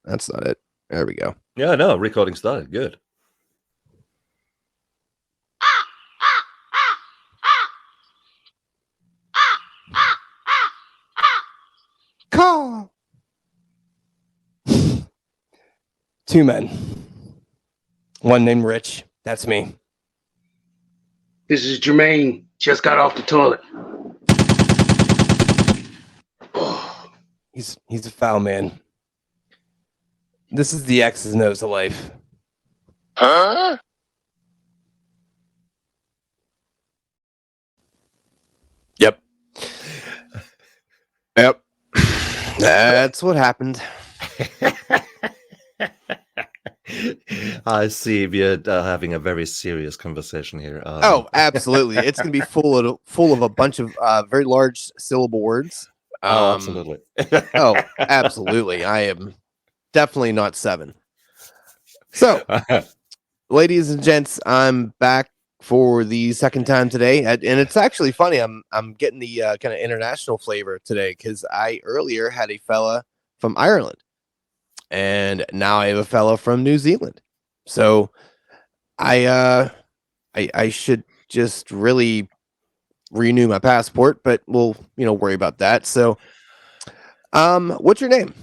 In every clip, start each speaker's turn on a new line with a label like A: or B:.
A: That's not it. There we go.
B: Yeah, no, recording started. Good.
A: Call. Two men. One named Rich. That's me.
C: This is Jermaine. Just got off the toilet.
A: He's a foul man. This is the X's and O's of life.
C: Huh?
A: Yep. Yep. That's what happened.
B: I see we're having a very serious conversation here.
A: Oh, absolutely. It's going to be full of a bunch of very large syllable words.
B: Absolutely.
A: Oh, absolutely. I am definitely not 7. So, ladies and gents, I'm back for the second time today, and it's actually funny. I'm getting the kind of international flavor today because I earlier had a fella from Ireland, and now I have a fella from New Zealand. So, I should just really renew my passport, but we'll worry about that. So, what's your name?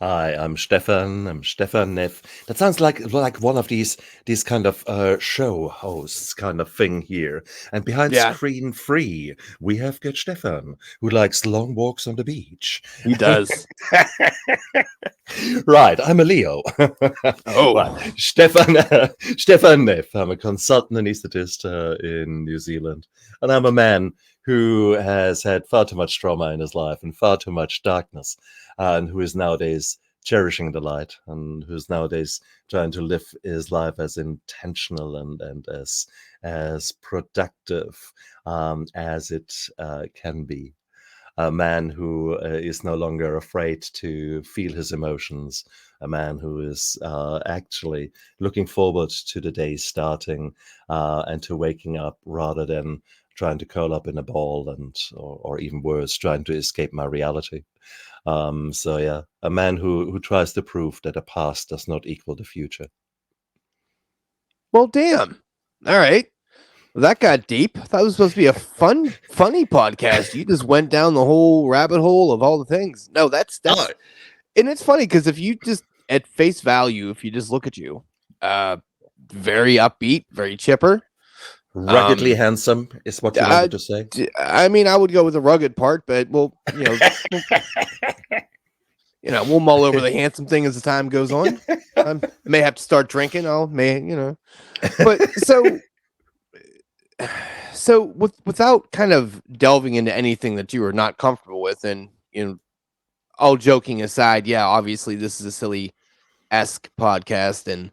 B: Hi, I'm Stephan. I'm Stephan Neff. That sounds like one of these kind of show hosts kind of thing here. And behind screen free, we have got Stephan, who likes long walks on the beach.
A: He does.
B: Right, I'm a Leo.
A: Oh,
B: right. Stephan Neff. I'm a consultant anaesthetist in New Zealand, and I'm a man who has had far too much trauma in his life and far too much darkness, and who is nowadays cherishing the light, and who's nowadays trying to live his life as intentional and as productive as it can be. A man who is no longer afraid to feel his emotions, a man who is actually looking forward to the day starting and to waking up rather than trying to curl up in a ball or even worse, trying to escape my reality. So yeah, a man who tries to prove that the past does not equal the future.
A: Well, damn. All right. Well, that got deep. I thought it was supposed to be a funny podcast. You just went down the whole rabbit hole of all the things. No, that's and it's funny because if you just at face value, if you just look at you, very upbeat, very chipper,
B: ruggedly handsome is what you wanted to say.
A: I mean, I would go with the rugged part, but we'll mull over the handsome thing as the time goes on. I may have to start drinking. But so without kind of delving into anything that you are not comfortable with, and all joking aside, yeah, obviously this is a silly-esque podcast, and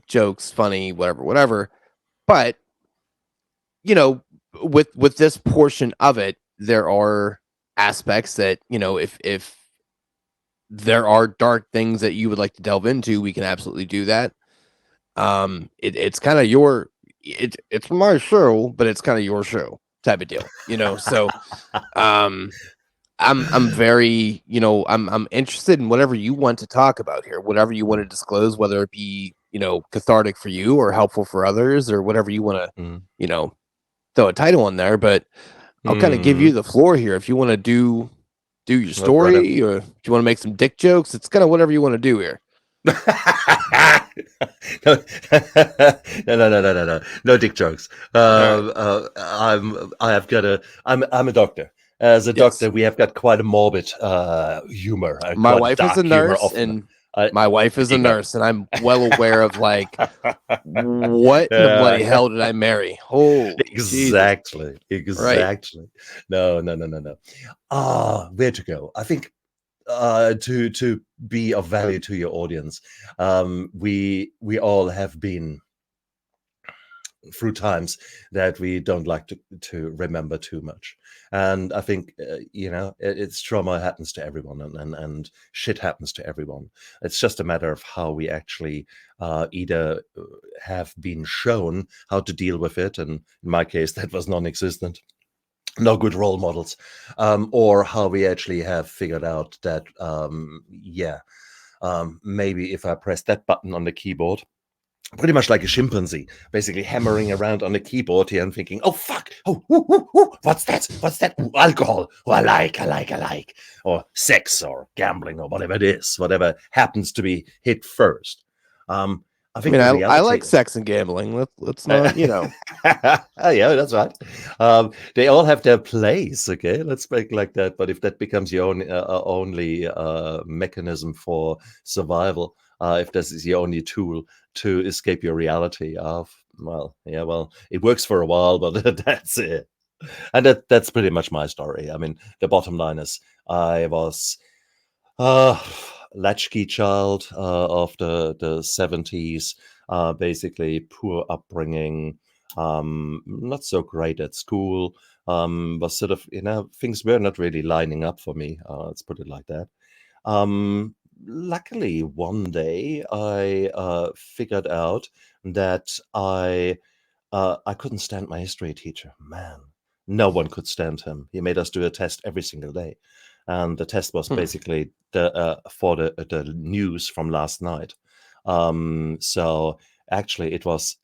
A: jokes, funny, whatever. But with this portion of it, there are aspects that if there are dark things that you would like to delve into, we can absolutely do that. It's kind of it's my show, but it's kind of your show type of deal, So, I'm very, I'm interested in whatever you want to talk about here, whatever you want to disclose, whether it be, cathartic for you or helpful for others or whatever you want to, throw a title on there. But I'll kind of give you the floor here. If you want to do your story or if you want to make some dick jokes, it's kind of whatever you want to do here.
B: No dick jokes. I'm a doctor. As a doctor, we have got quite a morbid humor.
A: My wife is a nurse, and my wife is a nurse, and I'm well aware of what in the bloody hell did I marry? Holy
B: exactly.
A: Right.
B: No. Where to go? I think to be of value to your audience, we all have been through times that we don't like to remember too much, and I think it's trauma happens to everyone, and shit happens to everyone. It's just a matter of how we actually either have been shown how to deal with it, and in my case that was non-existent, no good role models, or how we actually have figured out that Maybe if I press that button on the keyboard, pretty much like a chimpanzee, basically hammering around on the keyboard here and thinking, oh, fuck, oh, what's that? What's that? Ooh, alcohol. Oh, I like. Or sex or gambling or whatever it is, whatever happens to be hit first. I think the
A: I
B: reality...
A: like sex and gambling. Let's not,
B: yeah, that's right. They all have their place, okay? Let's make like that. But if that becomes your only mechanism for survival, if this is your only tool to escape your reality of, well, it works for a while, but that's it. And that's pretty much my story. I mean, the bottom line is I was latchkey child of the 70s, basically poor upbringing, not so great at school, was sort of, things were not really lining up for me, let's put it like that. Luckily, one day I figured out that I couldn't stand my history teacher. Man, no one could stand him. He made us do a test every single day. And the test was basically for the news from last night. So actually, it was,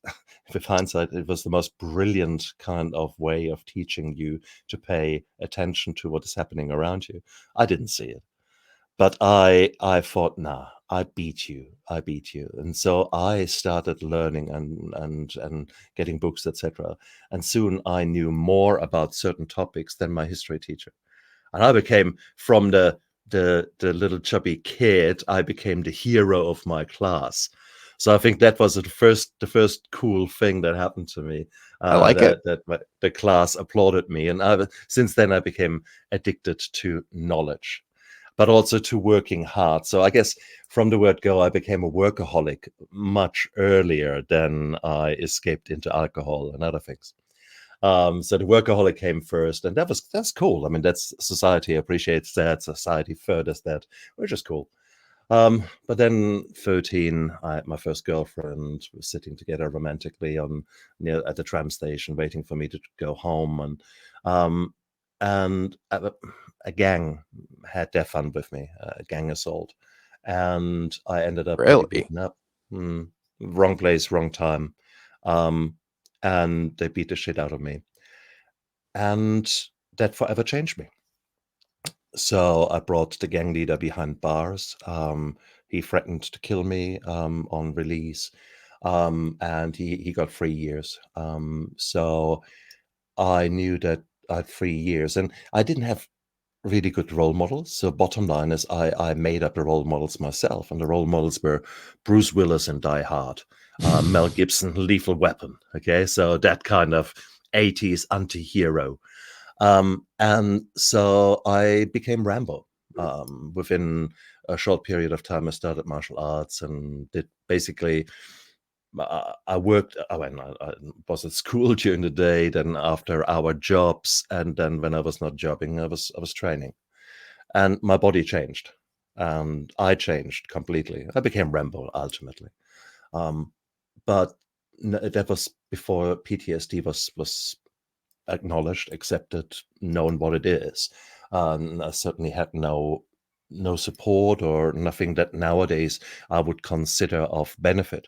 B: with hindsight, it was the most brilliant kind of way of teaching you to pay attention to what is happening around you. I didn't see it. But I thought, nah, I beat you. And so I started learning and getting books, etc. And soon I knew more about certain topics than my history teacher. And I became, from the little chubby kid, I became the hero of my class. So I think that was the first cool thing that happened to me.
A: I like it.
B: That the class applauded me. And since then I became addicted to knowledge, but also to working hard. So I guess from the word go, I became a workaholic much earlier than I escaped into alcohol and other things. So the workaholic came first, and that's cool. I mean, that's society appreciates that, society furthers that, which is cool. But then 13, I had my first girlfriend. We were sitting together romantically at the tram station, waiting for me to go home, and a gang had their fun with me, a gang assault, and I ended up getting
A: Really?
B: beaten up. Wrong place, wrong time. And they beat the shit out of me. And that forever changed me. So I brought the gang leader behind bars. He threatened to kill me on release. And he got 3 years. So I knew that I had 3 years. And I didn't have really good role models. So bottom line is I made up the role models myself. And the role models were Bruce Willis in Die Hard, Mel Gibson, Lethal Weapon. Okay, so that kind of 80s anti-hero. And so I became Rambo. Within a short period of time, I started martial arts and did basically... I worked when I was at school during the day, then after our jobs, and then when I was not jobbing, I was training, and my body changed, and I changed completely. I became Rambo ultimately, but that was before PTSD was acknowledged, accepted, known what it is. I certainly had no support or nothing that nowadays I would consider of benefit.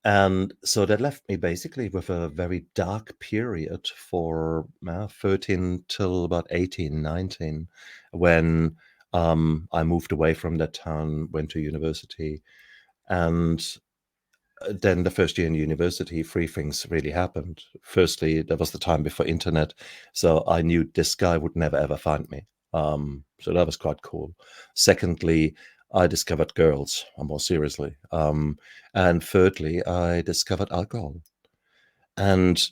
B: And so that left me basically with a very dark period for 13 till about 18, 19, when I moved away from that town, went to university. And then the first year in university, 3 things really happened. Firstly, there was the time before internet, so I knew this guy would never ever find me. So that was quite cool. Secondly, I discovered girls, more seriously. And thirdly, I discovered alcohol. And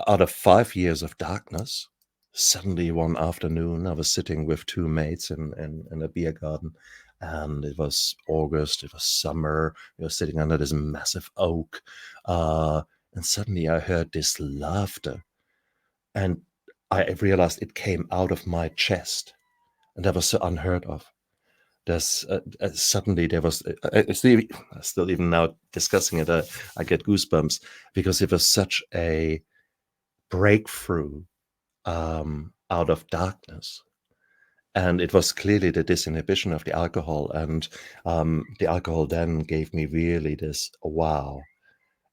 B: out of 5 years of darkness, suddenly one afternoon, I was sitting with 2 mates in a beer garden. And it was August, it was summer. We were sitting under this massive oak. And suddenly I heard this laughter. And I realized it came out of my chest. And that was so unheard of. There's suddenly there was still even now discussing it, I get goosebumps, because it was such a breakthrough out of darkness. And it was clearly the disinhibition of the alcohol. And the alcohol then gave me really this wow.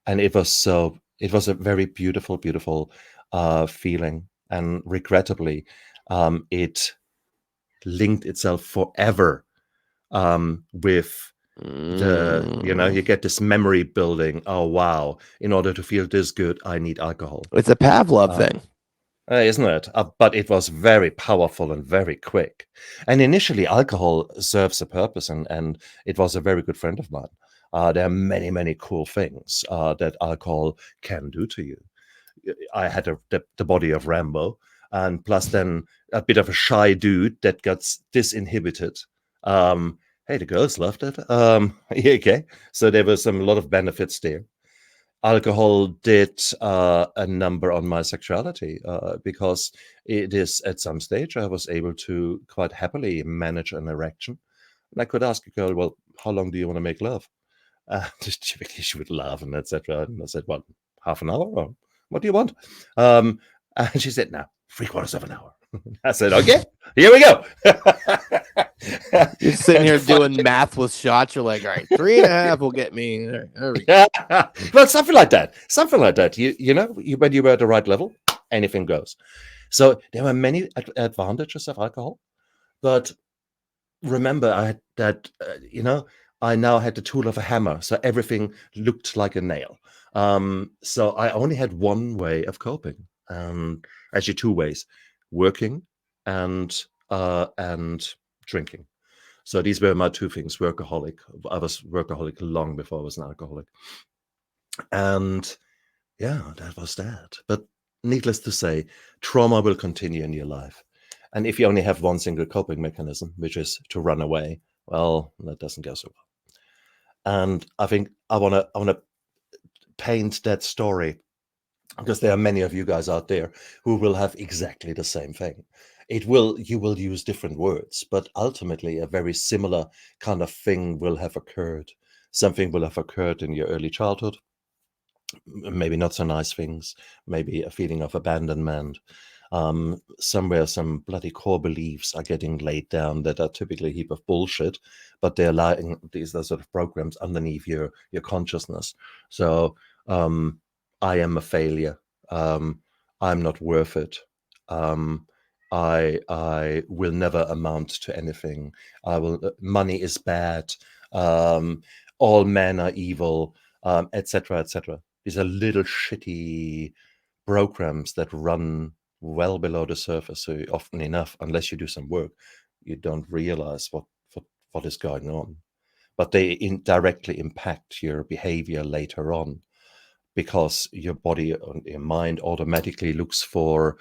B: And it was a very beautiful, beautiful feeling. And regrettably, it linked itself forever with you get this memory building. Oh, wow. In order to feel this good, I need alcohol.
A: It's a Pavlov thing.
B: Isn't it? But it was very powerful and very quick. And initially, alcohol serves a purpose, and it was a very good friend of mine. There are many, many cool things that alcohol can do to you. I had the body of Rambo, and plus then a bit of a shy dude that gets disinhibited. Hey, the girls loved it. Okay, so there was a lot of benefits there. Alcohol did a number on my sexuality because it is at some stage I was able to quite happily manage an erection. And I could ask a girl, well, how long do you want to make love? Typically she would laugh and etc. And I said, well, half an hour? Or what do you want? And she said, no, 3/4 of an hour. I said, okay, here we go.
A: You're sitting here doing math with shots. You're like, all right, 3.5 will get me. There we go.
B: Well, something like that. Something like that. When you were at the right level, anything goes. So there were many advantages of alcohol, but remember, I had that. I now had the tool of a hammer, so everything looked like a nail. So I only had one way of coping, actually two ways: working and drinking. So these were my two things. Workaholic. I was workaholic long before I was an alcoholic. And yeah, that was that. But needless to say, trauma will continue in your life. And if you only have one single coping mechanism, which is to run away, well, that doesn't go so well. And I think I want to paint that story because there are many of you guys out there who will have exactly the same thing. You will use different words, but ultimately a very similar kind of thing will have occurred. Something will have occurred in your early childhood. Maybe not so nice things, maybe a feeling of abandonment. Somewhere some bloody core beliefs are getting laid down that are typically a heap of bullshit, but they're lying, these are sort of programs underneath your consciousness. So I am a failure. I'm not worth it. I will never amount to anything. Money is bad. All men are evil, etc., etc. These are little shitty programs that run well below the surface. So often enough, unless you do some work, you don't realize what is going on. But they indirectly impact your behavior later on, because your body and your mind automatically looks for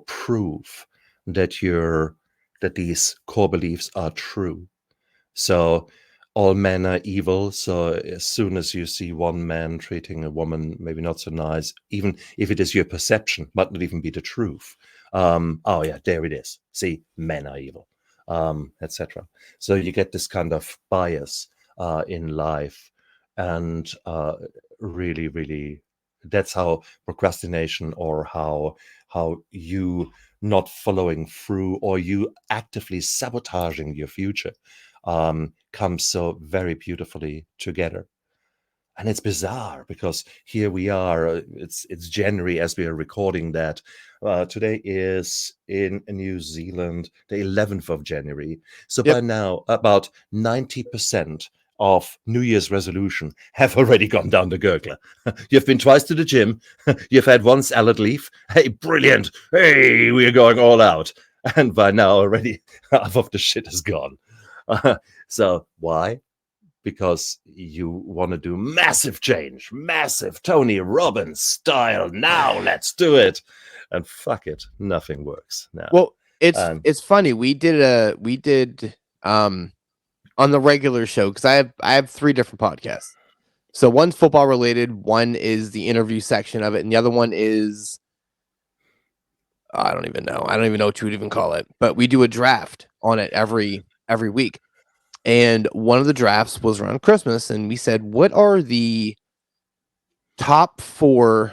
B: proof that these core beliefs are true. So all men are evil. So as soon as you see one man treating a woman maybe not so nice, even if it is your perception, might not even be the truth. Oh yeah, there it is. See, men are evil, etc. So you get this kind of bias in life, and really, really, that's how procrastination, or how you not following through, or you actively sabotaging your future comes so very beautifully together. And it's bizarre because here we are, it's January as we are recording that. Today is in New Zealand, the 11th of January. So
A: Yep.
B: by now, about 90% of New Year's resolution have already gone down the gurgler. You've been twice to the gym. You've had one salad leaf. Hey, brilliant. Hey, we are going all out. And by now already half of the shit is gone. So why? Because you want to do massive change, massive Tony Robbins style. Now let's do it. And fuck it, nothing works now.
A: Well, it's funny. We did on the regular show, because I have 3 different podcasts. So one's football related, one is the interview section of it, and the other one is I don't even know what you would even call it. But we do a draft on it every week. And one of the drafts was around Christmas, and we said, what are the top 4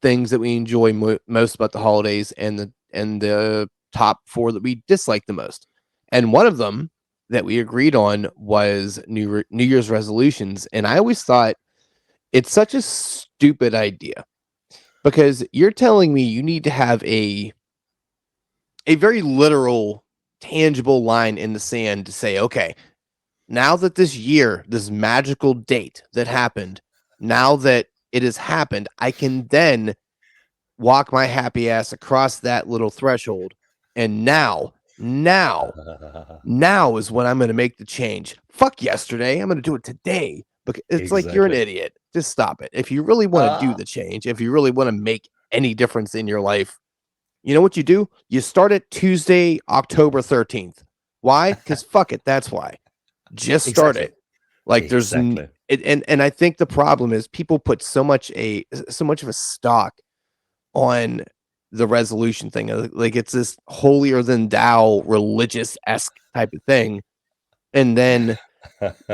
A: things that we enjoy most about the holidays and and the top 4 that we dislike the most. And one of them that we agreed on was New Year's resolutions. And I always thought it's such a stupid idea because you're telling me you need to have a very literal, tangible line in the sand to say, okay, now that this magical date that happened, now that it has happened, I can then walk my happy ass across that little threshold. And now is when I'm going to make the change. Fuck yesterday. I'm going to do it today. Because it's like you're an idiot. Just stop it. If you really want to do the change, if you really want to make any difference in your life, you know what you do? You start it Tuesday, October 13th. Why? Because fuck it. That's why. Just start it. Like there's and I think the problem is people put so much of a stock on the resolution thing. Like it's this holier than thou religious-esque type of thing. And then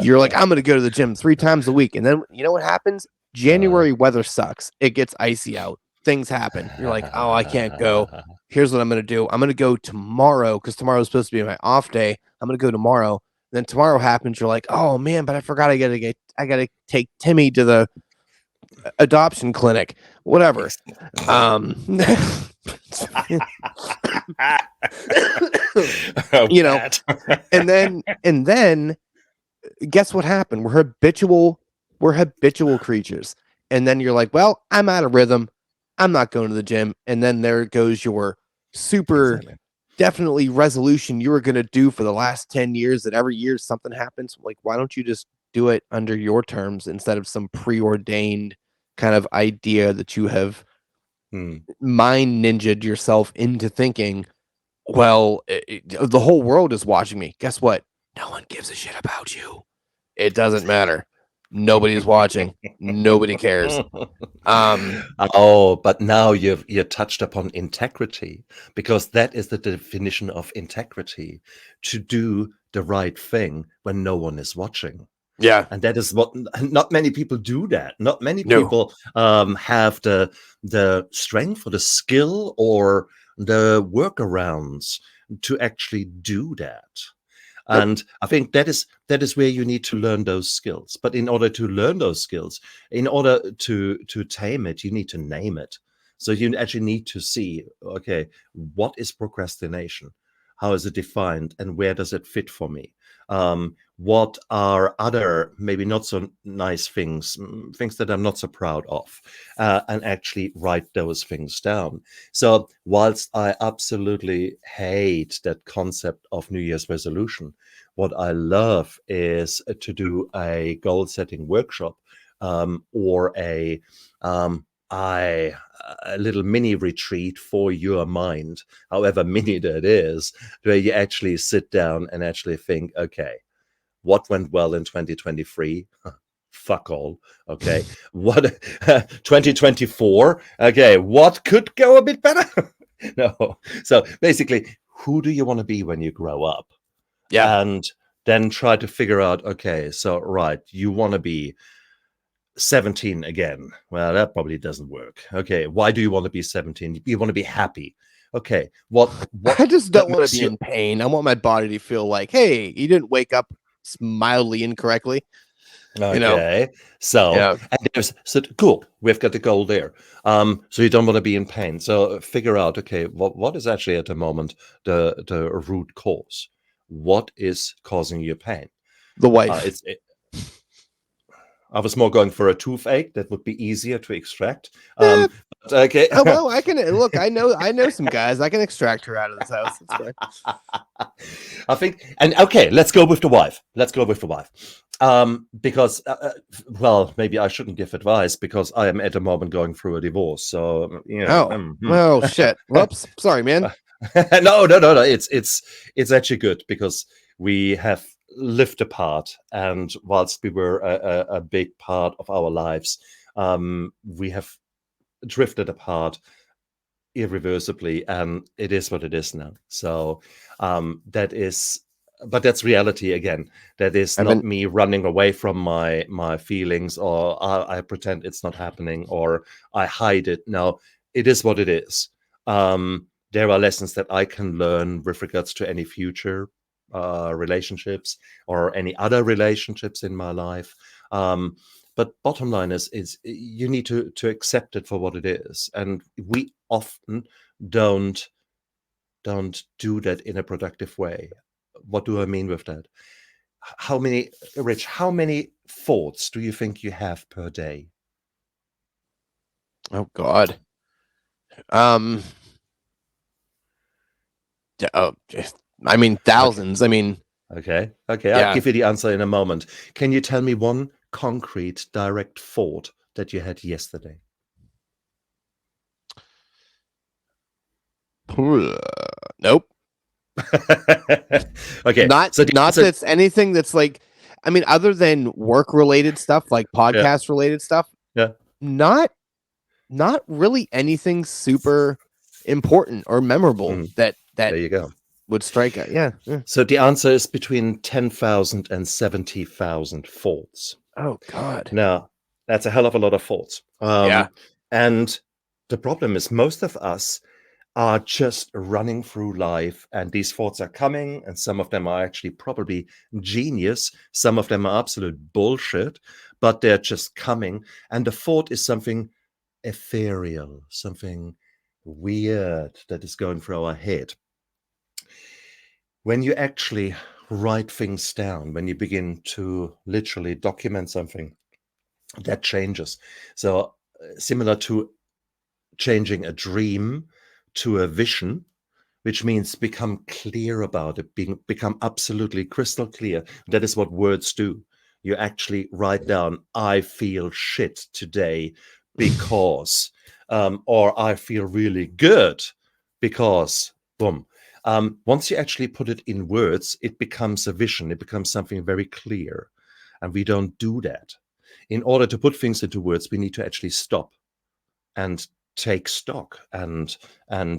A: you're like, I'm going to go to the gym 3 times a week. And then you know what happens? January weather sucks. It gets icy out. Things happen. You're like, oh, I can't go. Here's what I'm going to do. I'm going to go tomorrow because tomorrow is supposed to be my off day. I'm going to go tomorrow. Then tomorrow happens. You're like, oh man, but I forgot I got to take Timmy to the adoption clinic, whatever. You know, and then guess what happened? We're habitual creatures. And then you're like, well, I'm out of rhythm. I'm not going to the gym. And then there goes your super definitely resolution you were going to do for the last 10 years that every year something happens. Like, why don't you just do it under your terms instead of some preordained kind of idea that you have mind ninja'd yourself into thinking, well, the whole world is watching me. Guess what? No one gives a shit about you. It doesn't matter. Nobody's watching. Nobody cares.
B: But now you touched upon integrity, because that is the definition of integrity: to do the right thing when no one is watching.
A: Yeah,
B: and that is what not many people do. That not many people have the strength or the skill or the workarounds to actually do that. And I think that is where you need to learn those skills. But in order to learn those skills, in order to tame it, you need to name it. So you actually need to see, okay, what is procrastination? How is it defined? And where does it fit for me? What are other maybe not so nice things that I'm not so proud of, and actually write those things down. So whilst I absolutely hate that concept of New Year's resolution, what I love is to do a goal setting workshop, or a little mini retreat for your mind, however mini that is, where you actually sit down and actually think, okay, what went well in 2023? Fuck all. Okay. What 2024? Okay. What could go a bit better? No. So basically, who do you want to be when you grow up?
A: Yeah.
B: And then try to figure out, okay, so right, you want to be 17 again. Well, that probably doesn't work. Okay. Why do you want to be 17? You want to be happy. Okay. What
A: I just don't want to be in pain. I want my body to feel like, hey, you didn't wake up mildly incorrectly.
B: Okay.
A: You know?
B: So,
A: yeah.
B: And so cool. We've got the goal there. So you don't want to be in pain. So figure out, okay, what is actually at the moment the root cause? What is causing you pain?
A: The wife.
B: I was more going for a toothache. That would be easier to extract. Okay.
A: Oh, well, I can look. I know some guys. I can extract her out of this house. That's fine.
B: I think, and okay, let's go with the wife. Because, well, maybe I shouldn't give advice because I am at the moment going through a divorce. So, you know.
A: Oh, shit. Whoops. Sorry, man.
B: No. It's actually good because we have lived apart, and whilst we were a big part of our lives, we have drifted apart irreversibly, and it is what it is now. So but that's reality again. That is not me running away from my feelings, or I pretend it's not happening, or I hide it. No, it is what it is. there are lessons that I can learn with regards to any future relationships or any other relationships in my life. But bottom line is you need to accept it for what it is, and we often don't do that in a productive way. What do I mean with that? How many thoughts do you think you have per day?
A: Oh God. I mean, thousands. I mean,
B: Okay. I'll
A: yeah.
B: give you the answer in a moment. Can you tell me one concrete, direct thought that you had yesterday?
A: Nope.
B: Okay.
A: Not
B: So the
A: not
B: answer,
A: that's anything that's like, I mean, other than work related stuff, like
B: yeah,
A: podcast related stuff,
B: yeah.
A: not really anything super important or memorable
B: Mhm.
A: that
B: There you go.
A: would strike out. Yeah.
B: So the answer is between 10,000 and 70,000 thoughts.
A: Oh God.
B: Now, that's a hell of a lot of thoughts.
A: Yeah.
B: And the problem is most of us are just running through life, and these thoughts are coming, and some of them are actually probably genius. Some of them are absolute bullshit, but they're just coming. And the thought is something ethereal, something weird that is going through our head. When you actually write things down, when you begin to literally document something, that changes. So similar to changing a dream to a vision, which means become clear about it, become absolutely crystal clear. That is what words do. You actually write down, I feel shit today because, or I feel really good because, boom. Once you actually put it in words, it becomes a vision. It becomes something very clear. And we don't do that. In order to put things into words, we need to actually stop and take stock and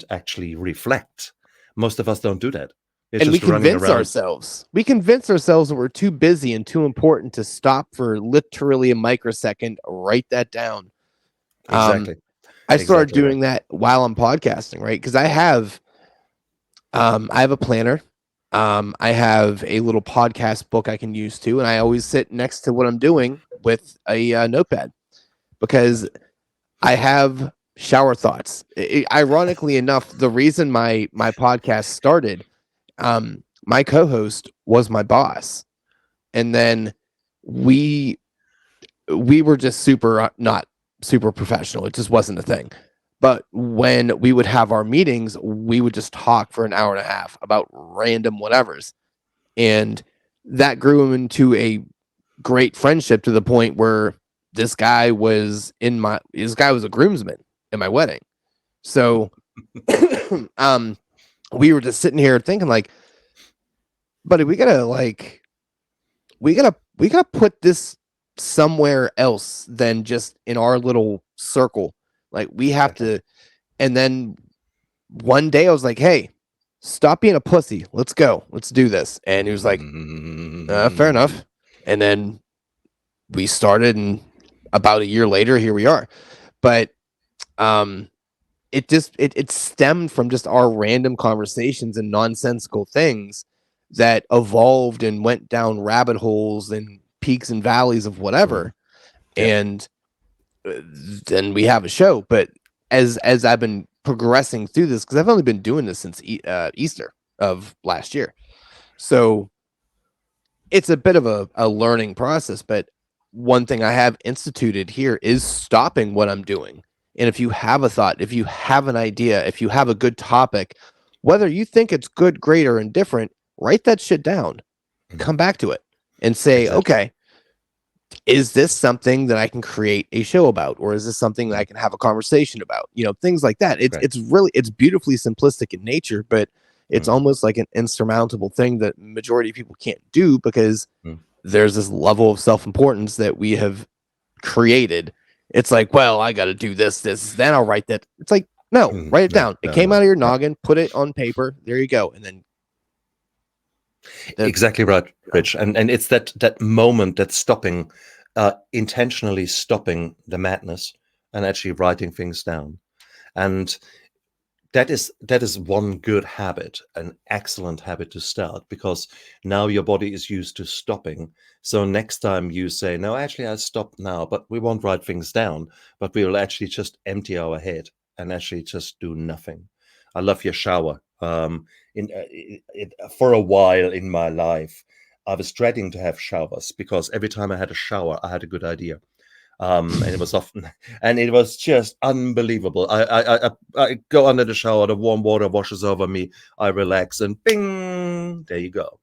B: actually reflect. Most of us don't do that. It's
A: And we
B: just running
A: convince
B: around.
A: ourselves. We convince ourselves that we're too busy and too important to stop for literally a microsecond. Write that down.
B: Exactly.
A: I started
B: Exactly right.
A: doing that while I'm podcasting, right? Because I have a planner. I have a little podcast book I can use too, and I always sit next to what I'm doing with a notepad because I have shower thoughts. Ironically enough, the reason my podcast started, my co-host was my boss, and then we were just super not super professional. It just wasn't a thing. But when we would have our meetings, we would just talk for an hour and a half about random whatevers. And that grew into a great friendship to the point where this guy was a groomsman in my wedding. So we were just sitting here thinking like, buddy, we gotta put this somewhere else than just in our little circle. Like we have to. And then one day I was like, hey, stop being a pussy. Let's go. Let's do this. And he was like, fair enough. And then we started, and about a year later, here we are. But it stemmed from just our random conversations and nonsensical things that evolved and went down rabbit holes and peaks and valleys of whatever. And then we have a show. But as I've been progressing through this, because I've only been doing this since Easter of last year, so it's a bit of a learning process. But one thing I have instituted here is stopping what I'm doing. And if you have a thought, if you have an idea, if you have a good topic, whether you think it's good, great, or indifferent, write that shit down. Come back to it and say, okay, is this something that I can create a show about, or is this something that I can have a conversation about? You know, things like that. It's beautifully simplistic in nature, but it's almost like an insurmountable thing that majority of people can't do because there's this level of self-importance that we have created. It's like, well, I got to do this, then I'll write that. It's like, no, write it down. It came out of your noggin, put it on paper. There you go. And then
B: exactly right, Rich. And it's that moment that's stopping, intentionally stopping the madness and actually writing things down. And that is one good habit, an excellent habit to start, because now your body is used to stopping. So next time you say, no, actually I stopped now, but we won't write things down, but we will actually just empty our head and actually just do nothing. I love your shower. For a while in my life, I was dreading to have showers because every time I had a shower, I had a good idea. And it was often, and it was just unbelievable. I go under the shower, the warm water washes over me, I relax, and bing, there you go.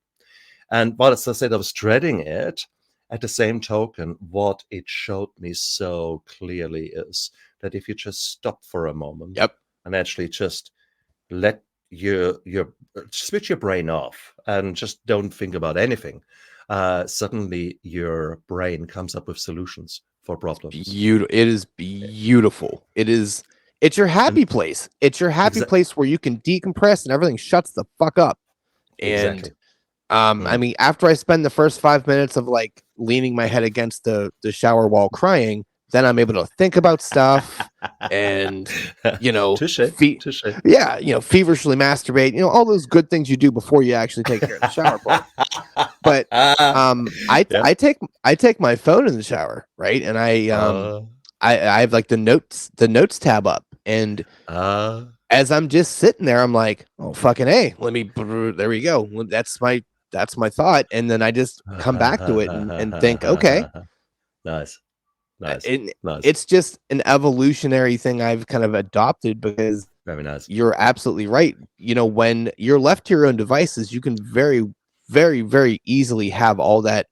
B: And while, as I said, I was dreading it, at the same token, what it showed me so clearly is that if you just stop for a moment
A: Yep.
B: and actually just let your switch your brain off and just don't think about anything, suddenly your brain comes up with solutions for problems.
A: It is beautiful. It's your happy place. It's your happy place where you can decompress and everything shuts the fuck up. And
B: Exactly.
A: I mean, after I spend the first 5 minutes of like leaning my head against the shower wall crying, then I'm able to think about stuff and, you know,
B: touche.
A: yeah, you know, feverishly masturbate, you know, all those good things you do before you actually take care of the shower part. But I take my phone in the shower, right? And I have like the notes tab up, and as I'm just sitting there, I'm like, oh fucking A, there we go. That's my thought. And then I just come back to it and think, okay.
B: Nice.
A: It's just an evolutionary thing I've kind of adopted, because
B: very nice.
A: You're absolutely right. You know, when you're left to your own devices, you can very, very, very easily have all that.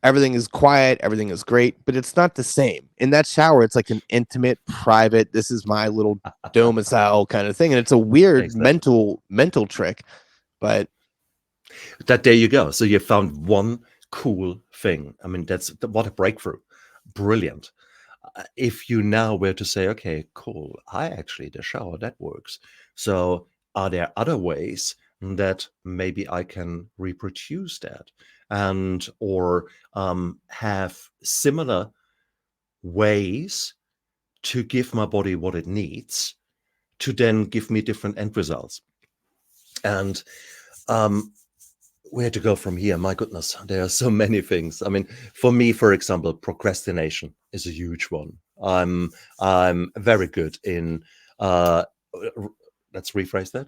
A: Everything is quiet, everything is great, but it's not the same. In that shower, it's like an intimate, private, this is my little domicile kind of thing. And it's a weird mental trick, but
B: there you go. So you found one cool thing. I mean, what a breakthrough. Brilliant. If you now were to say, okay, cool, the shower, that works. So are there other ways that maybe I can reproduce that or have similar ways to give my body what it needs to then give me different end results? And where to go from here? My goodness, there are so many things. I mean, for me, for example, procrastination is a huge one. I'm very good in let's rephrase that.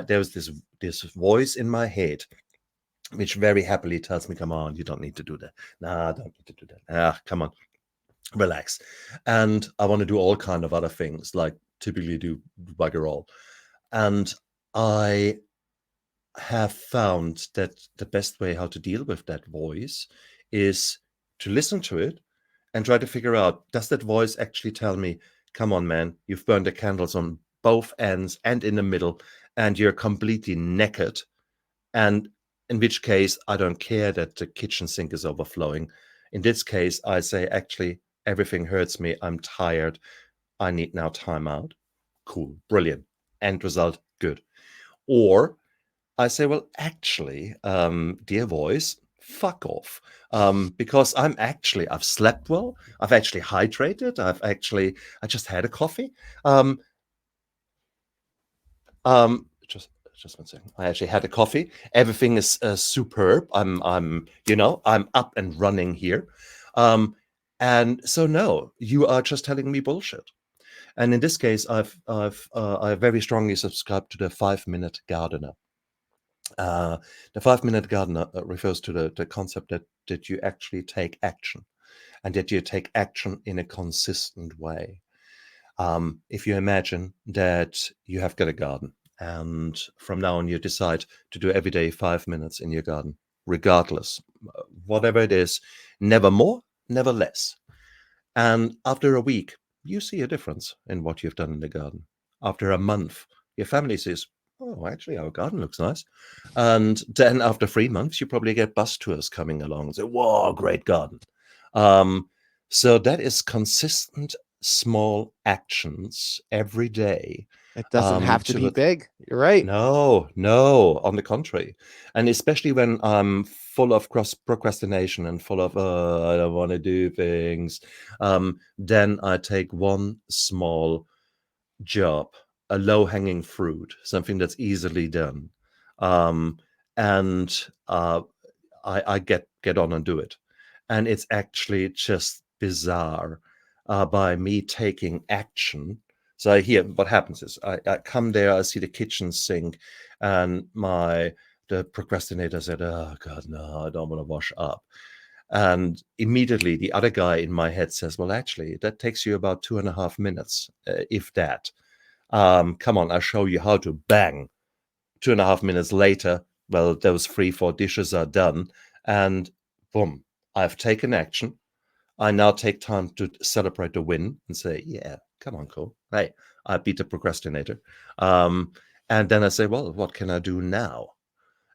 B: There was this voice in my head which very happily tells me, come on, you don't need to do that. Nah, I don't need to do that. Come on, relax. And I want to do all kind of other things, like typically do bugger all. And I have found that the best way how to deal with that voice is to listen to it and try to figure out, does that voice actually tell me, come on, man, you've burned the candles on both ends and in the middle, and you're completely naked. And in which case, I don't care that the kitchen sink is overflowing. In this case, I say, actually, everything hurts me. I'm tired. I need now time out. Cool. Brilliant. End result. Good. Or I say, well, actually, dear voice, fuck off. Because I've slept well. I've actually hydrated. I just had a coffee. Just 1 second. I actually had a coffee. Everything is superb. I'm up and running here. And so no, you are just telling me bullshit. And in this case, I very strongly subscribe to the 5-minute gardener. The 5-minute gardener refers to the concept that you actually take action, and that you take action in a consistent way. If you imagine that you have got a garden, and from now on you decide to do every day 5 minutes in your garden, regardless, whatever it is, never more, never less. And after a week, you see a difference in what you've done in the garden. After a month, your family says, oh, actually, our garden looks nice. And then after 3 months, you probably get bus tours coming along and say, whoa, great garden. So that is consistent small actions every day.
A: It doesn't have to be big. You're right.
B: No, on the contrary. And especially when I'm full of procrastination and full of, I don't want to do things, then I take one small job a low-hanging fruit, something that's easily done, and I get on and do it. And it's actually just bizarre by me taking action. So I hear what happens is I come there, I see the kitchen sink, and the procrastinator said, "Oh God, no, I don't want to wash up." And immediately the other guy in my head says, "Well, actually, that takes you about 2.5 minutes, if that. Come on, I'll show you how to." Bang. 2.5 minutes later, well, those 3-4 dishes are done, and boom, I've taken action. I now take time to celebrate the win and say, "Yeah, come on, cool. Hey, I beat the procrastinator." And then I say, "Well, what can I do now?"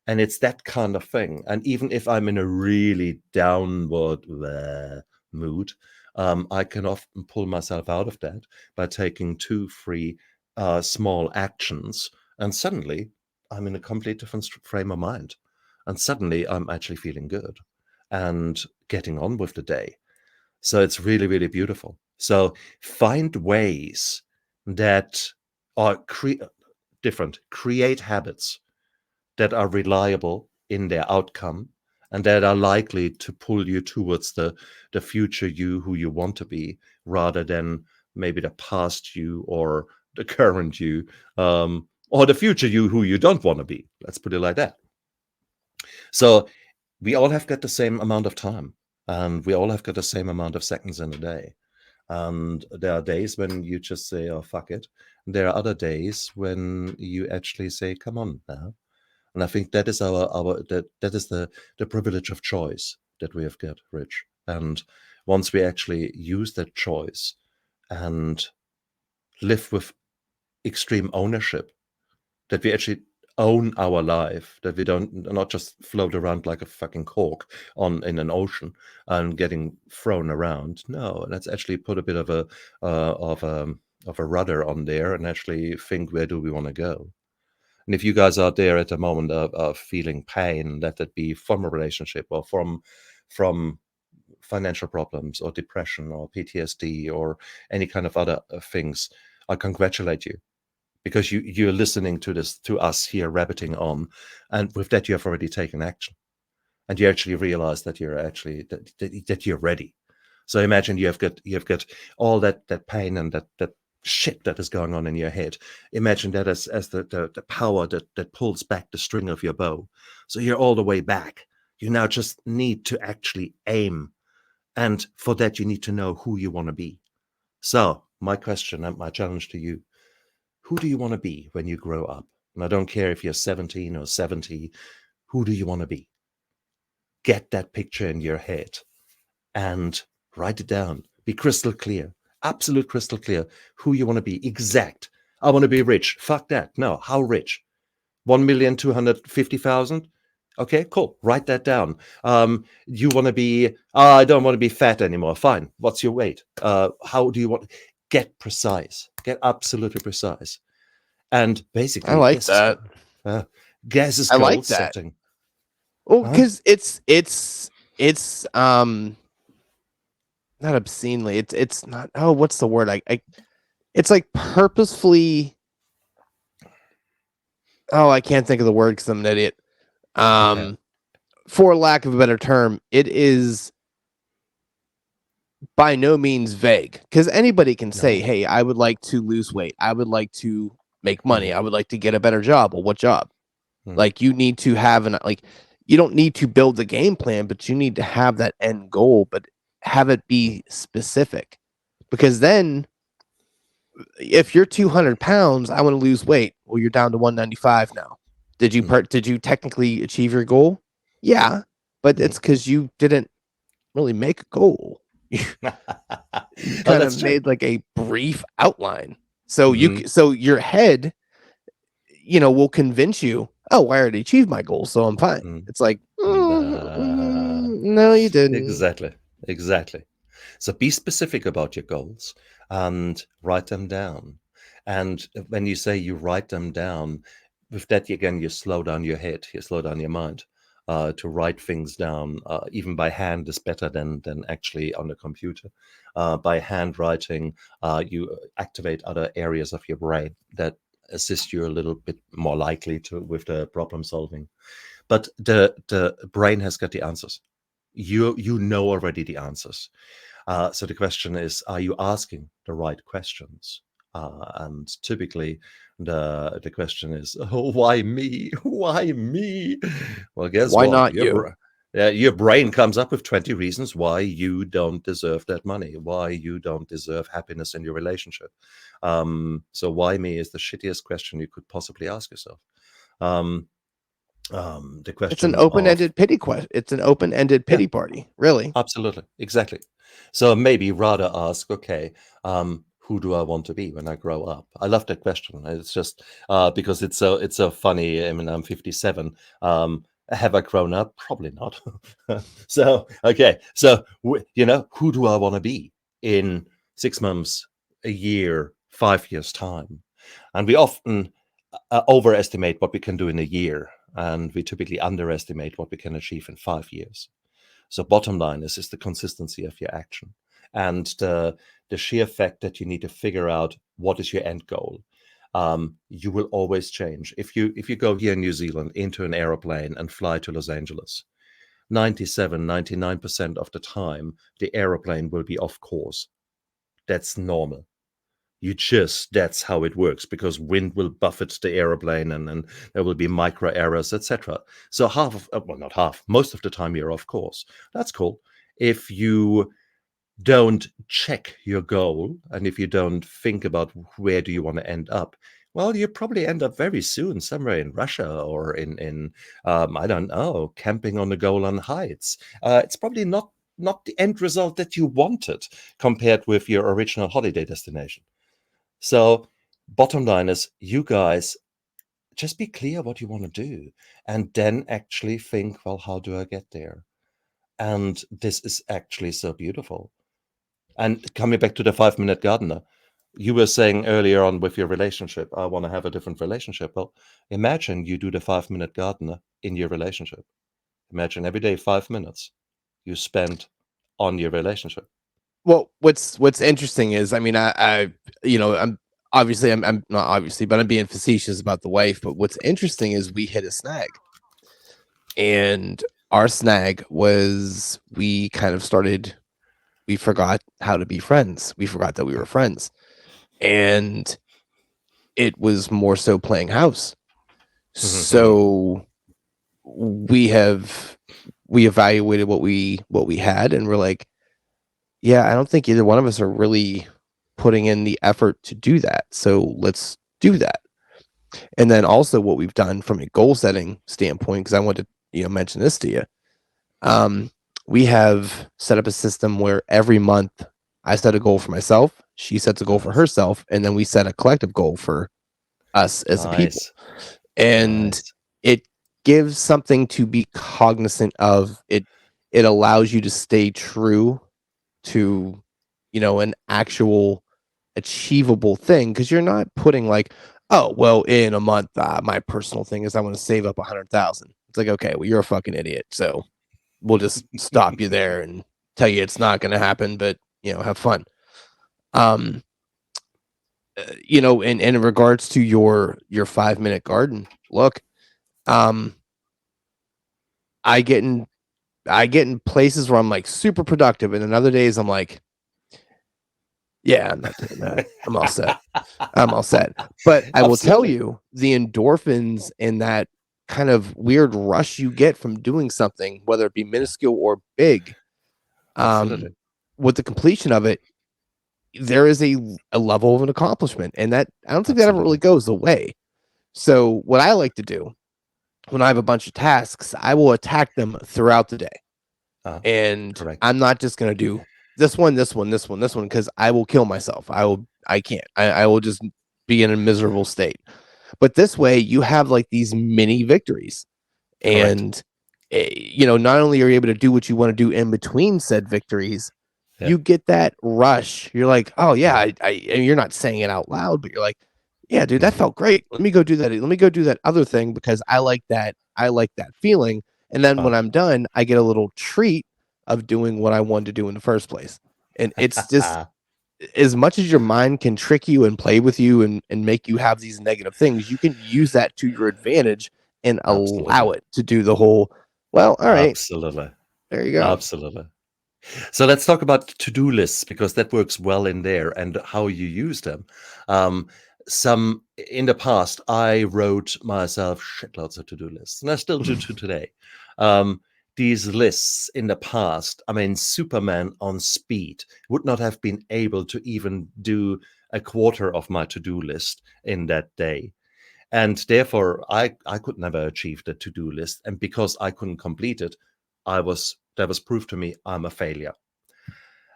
B: And it's that kind of thing. And even if I'm in a really downward mood, I can often pull myself out of that by taking 2, 3 small actions, and suddenly I'm in a complete different frame of mind. And suddenly I'm actually feeling good and getting on with the day. So it's really, really beautiful. So find ways that are different, create habits that are reliable in their outcome and that are likely to pull you towards the future you who you want to be, rather than maybe the past you or the current you, or the future you who you don't want to be. Let's put it like that. So we all have got the same amount of time, and we all have got the same amount of seconds in a day. And there are days when you just say, "Oh, fuck it." There are other days when you actually say, "Come on now." And I think that is that is the privilege of choice that we have got, Rich. And once we actually use that choice and live with extreme ownership, that we actually own our life, that we don't not just float around like a fucking cork in an ocean and getting thrown around. No, let's actually put a bit of a rudder on there and actually think, where do we want to go? And if you guys are there at the moment of feeling pain, let it be from a relationship or from financial problems or depression or PTSD or any kind of other things, I congratulate you, because you're listening to us here rabbiting on, and with that you have already taken action, and you actually realize that you're actually that you're ready. So imagine you've got all that pain and that shit that is going on in your head. Imagine that as the power that pulls back the string of your bow. So you're all the way back. You now just need to actually aim. And for that, you need to know who you want to be. So my question and my challenge to you: who do you want to be when you grow up? And I don't care if you're 17 or 70. Who do you want to be? Get that picture in your head and write it down. Be crystal clear, absolute crystal clear who you want to be. Exact. I want to be rich. Fuck that. No, how rich? 1,250,000. Okay, cool. Write that down. You want to be? I don't want to be fat anymore. Fine. What's your weight? How do you want? Get precise. Get absolutely precise. And basically,
A: I like that.
B: Guess
A: I
B: goal
A: like that.
B: setting.
A: Well,
B: Huh?
A: because it's not obscenely. It's not. Oh, what's the word? It's like purposefully. Oh, I can't think of the word because I'm an idiot. For lack of a better term, it is by no means vague, because anybody can say,
B: No.
A: "Hey, I would like to lose weight. I would like to make money. I would like to get a better job." Well, what job? Like, you need to have you don't need to build the game plan, but you need to have that end goal, but have it be specific. Because then if you're 200 pounds, I want to lose weight. Well, you're down to 195 now. Did you technically achieve your goal? Yeah, but it's because you didn't really make a goal. You kind of made like a brief outline. So so your head, will convince you, "Oh, I already achieved my goal, so I'm fine." It's like, no, you didn't.
B: Exactly. So be specific about your goals and write them down. And when you say you write them down, with that, again, you slow down your head, you slow down your mind. To write things down, even by hand, is better than actually on a computer. By handwriting, you activate other areas of your brain that assist you a little bit more likely to with the problem solving. But the brain has got the answers. You know already the answers. So the question is, are you asking the right questions? And typically, the question is, oh, why me? Why me? Well, guess
A: Why
B: what?
A: not you?
B: Your brain comes up with 20 reasons why you don't deserve that money, why you don't deserve happiness in your relationship. So why me is the shittiest question you could possibly ask yourself. The
A: It's
B: question
A: an
B: of
A: open-ended pity question. It's an open-ended
B: yeah,
A: pity party, really.
B: absolutely, exactly. So maybe rather ask, okay, who do I want to be when I grow up? I love that question. It's just because it's so funny. I mean, I'm 57. Have I grown up? Probably not. So okay, so who do I want to be in 6 months, a year, 5 years time? And we often overestimate what we can do in a year, and we typically underestimate what we can achieve in 5 years. So bottom line is the consistency of your action and the sheer fact that you need to figure out what is your end goal. You will always change. If you go here in New Zealand into an aeroplane and fly to Los Angeles, 99% of the time, the aeroplane will be off course. That's normal. That's how it works, because wind will buffet the airplane, and there will be micro errors, etc. So not half, most of the time you're off course. That's cool. If you don't check your goal, and if you don't think about where do you want to end up, well, you probably end up very soon somewhere in Russia or in I don't know, camping on the Golan Heights. It's probably not the end result that you wanted compared with your original holiday destination. So bottom line is, you guys just be clear what you want to do, and then actually think, well, how do I get there? And this is actually so beautiful. And coming back to the 5-minute gardener, you were saying earlier on with your relationship, I want to have a different relationship. Well, imagine you do the 5-minute gardener in your relationship. Imagine every day 5 minutes you spend on your relationship.
A: Well, what's interesting is, I mean, I'm not obviously, but I'm being facetious about the wife. But what's interesting is we hit a snag, and our snag was we kind of started. We forgot how to be friends. We forgot that we were friends, and it was more so playing house. So we evaluated what we had, and we're like, yeah, I don't think either one of us are really putting in the effort to do that. So let's do that. And then also what we've done from a goal setting standpoint, because I want to, mention this to you. We have set up a system where every month I set a goal for myself, she sets a goal for herself, and then we set a collective goal for us as a people. And it gives something to be cognizant of. It allows you to stay true to, an actual achievable thing, because you're not putting like, oh, well, in a month, my personal thing is I want to save up 100,000. It's like, okay, well, you're a fucking idiot, so we'll just stop you there and tell you it's not going to happen, but have fun. In regards to your 5-minute garden, look, I get in places where I'm like super productive, and then other days I'm like, yeah, I'm not doing that. I'm all set. But I will tell you, the endorphins and that kind of weird rush you get from doing something, whether it be minuscule or big, with the completion of it, there is a level of an accomplishment, and that I don't think that ever really goes away. So what I like to do when I have a bunch of tasks, I will attack them throughout the day. And correct. I'm not just going to do this one, because I will kill myself. I can't. I will just be in a miserable state. But this way, you have like these mini victories. And, not only are you able to do what you want to do in between said victories, you get that rush. You're like, oh, yeah, and you're not saying it out loud, but you're like, yeah, dude, that felt great. Let me go do that. Let me go do that other thing, because I like that. I like that feeling. And then when I'm done, I get a little treat of doing what I wanted to do in the first place. And it's just as much as your mind can trick you and play with you and make you have these negative things, you can use that to your advantage and allow
B: Absolutely.
A: it to do the whole, well, all right,
B: Absolutely.
A: there you go.
B: Absolutely. So let's talk about to-do lists, because that works well in there and how you use them. Some in the past, I wrote myself shitloads of to-do lists, and I still do to today. These lists in the past, I mean, Superman on speed would not have been able to even do a quarter of my to-do list in that day. And therefore, I could never achieve the to-do list. And because I couldn't complete it, that was proof to me I'm a failure.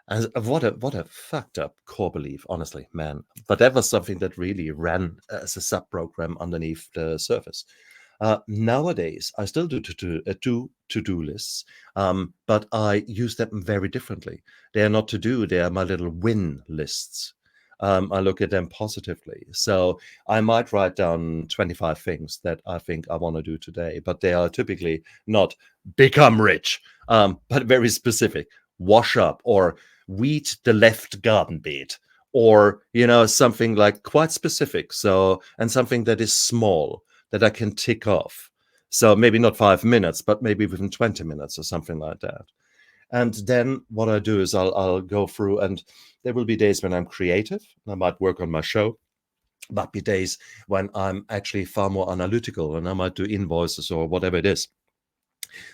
B: And what a fucked up core belief, honestly, man. But that was something that really ran as a sub program underneath the surface. Nowadays, I still do to-do lists, but I use them very differently. They are not to-do; they are my little win lists. I look at them positively. So I might write down 25 things that I think I want to do today, but they are typically not become rich, but very specific. Wash up or weed the left garden bed, or something like quite specific. So, and something that is small that I can tick off. So maybe not 5 minutes, but maybe within 20 minutes or something like that. And then what I do is I'll go through, and there will be days when I'm creative. I might work on my show. Might be days when I'm actually far more analytical, and I might do invoices or whatever it is.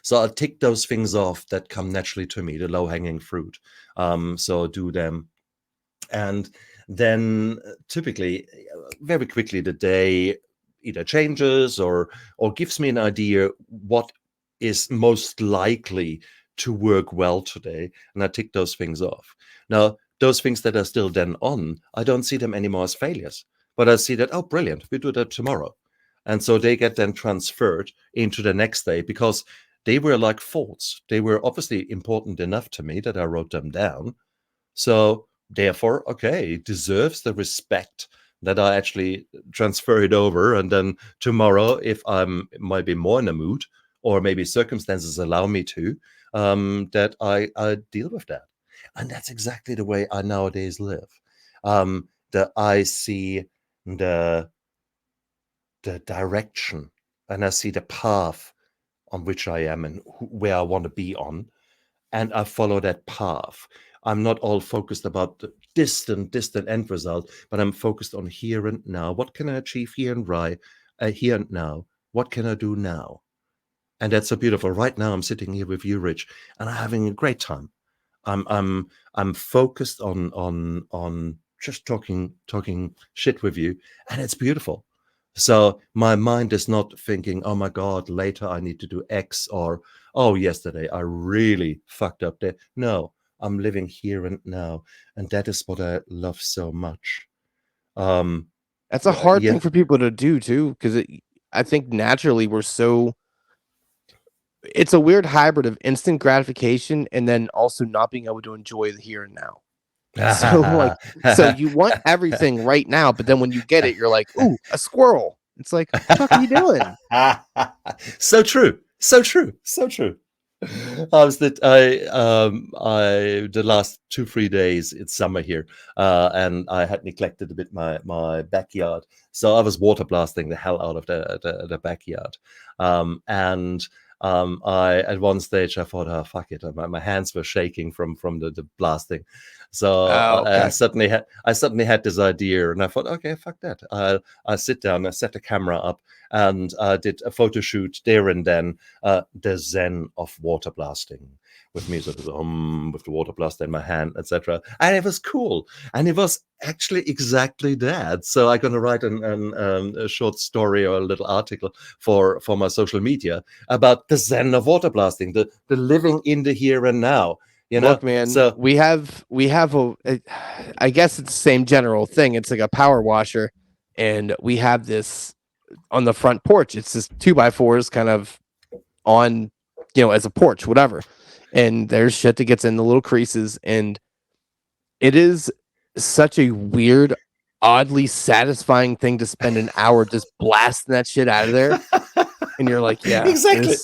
B: So I'll tick those things off that come naturally to me, the low-hanging fruit. So do them. And then typically, very quickly, the day either changes or gives me an idea what is most likely to work well today, and I tick those things off. Now, those things that are still then on, I don't see them anymore as failures, but I see that, oh, brilliant, we do that tomorrow. And so they get then transferred into the next day, because they were like thoughts. They were obviously important enough to me that I wrote them down. So therefore, okay, it deserves the respect that I actually transfer it over. And then tomorrow, if I'm might be more in a mood, or maybe circumstances allow me to, that I deal with that. And that's exactly the way I nowadays live. That I see the direction, and I see the path on which I am and where I want to be on, and I follow that path. I'm not all focused about the distant end result, but I'm focused on here and now. What can I achieve here and now? What can I do now? And that's so beautiful. Right now, I'm sitting here with you, Rich, and I'm having a great time. I'm focused on just talking shit with you, and it's beautiful. So my mind is not thinking, oh my God, later I need to do X, or, oh, yesterday I really fucked up there. No, I'm living here and now. And that is what I love so much.
A: That's a hard thing for people to do too, because I think naturally it's a weird hybrid of instant gratification and then also not being able to enjoy the here and now. So you want everything right now, but then when you get it, you're like, ooh, a squirrel. It's like, what the fuck are you doing?
B: So true. The last 2-3 days, it's summer here, and I had neglected a bit my backyard, so I was water blasting the hell out of the backyard, and I at one stage I thought, oh fuck it, my hands were shaking from the blasting, so
A: Okay.
B: I suddenly had this idea, and I thought, okay, fuck that, I'll sit down, I set the camera up, and I did a photo shoot there and then, the zen of water blasting, with me sort of with the water blaster in my hand, etc. And it was cool, and it was actually exactly that. So I'm going to write a short story or a little article for my social media about the zen of water blasting, the living in the here and now.
A: Look, man,
B: so
A: we have I guess it's the same general thing. It's like a power washer, and we have this on the front porch. It's this 2x4s kind of on, as a porch, whatever. And there's shit that gets in the little creases, and it is such a weird, oddly satisfying thing to spend an hour just blasting that shit out of there. And you're like, yeah,
B: exactly.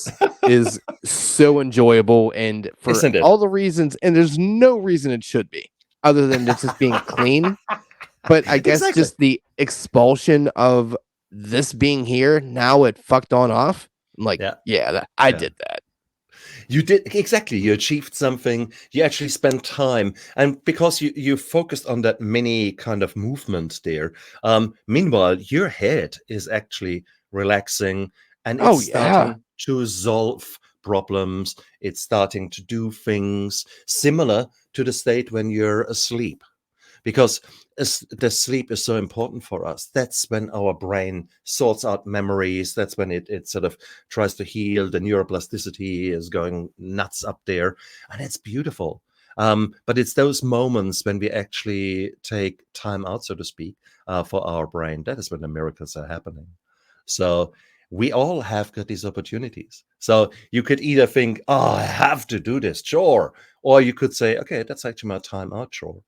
A: is so enjoyable, and for
B: Isn't it?
A: all the reasons, and there's no reason it should be other than it's just being clean. But I guess
B: Exactly.
A: just the expulsion of this being here, now it fucked on off. I'm like, I did that.
B: You did exactly. You achieved something. You actually spent time, and because you focused on that mini kind of movement there. Meanwhile, your head is actually relaxing, and it's starting to solve problems. It's starting to do things similar to the state when you're asleep. Because the sleep is so important for us. That's when our brain sorts out memories. That's when it sort of tries to heal. The neuroplasticity is going nuts up there, and it's beautiful. But it's those moments when we actually take time out, so to speak, for our brain. That is when the miracles are happening. So we all have got these opportunities. So you could either think, oh, I have to do this chore, or you could say, okay, that's actually my time out chore.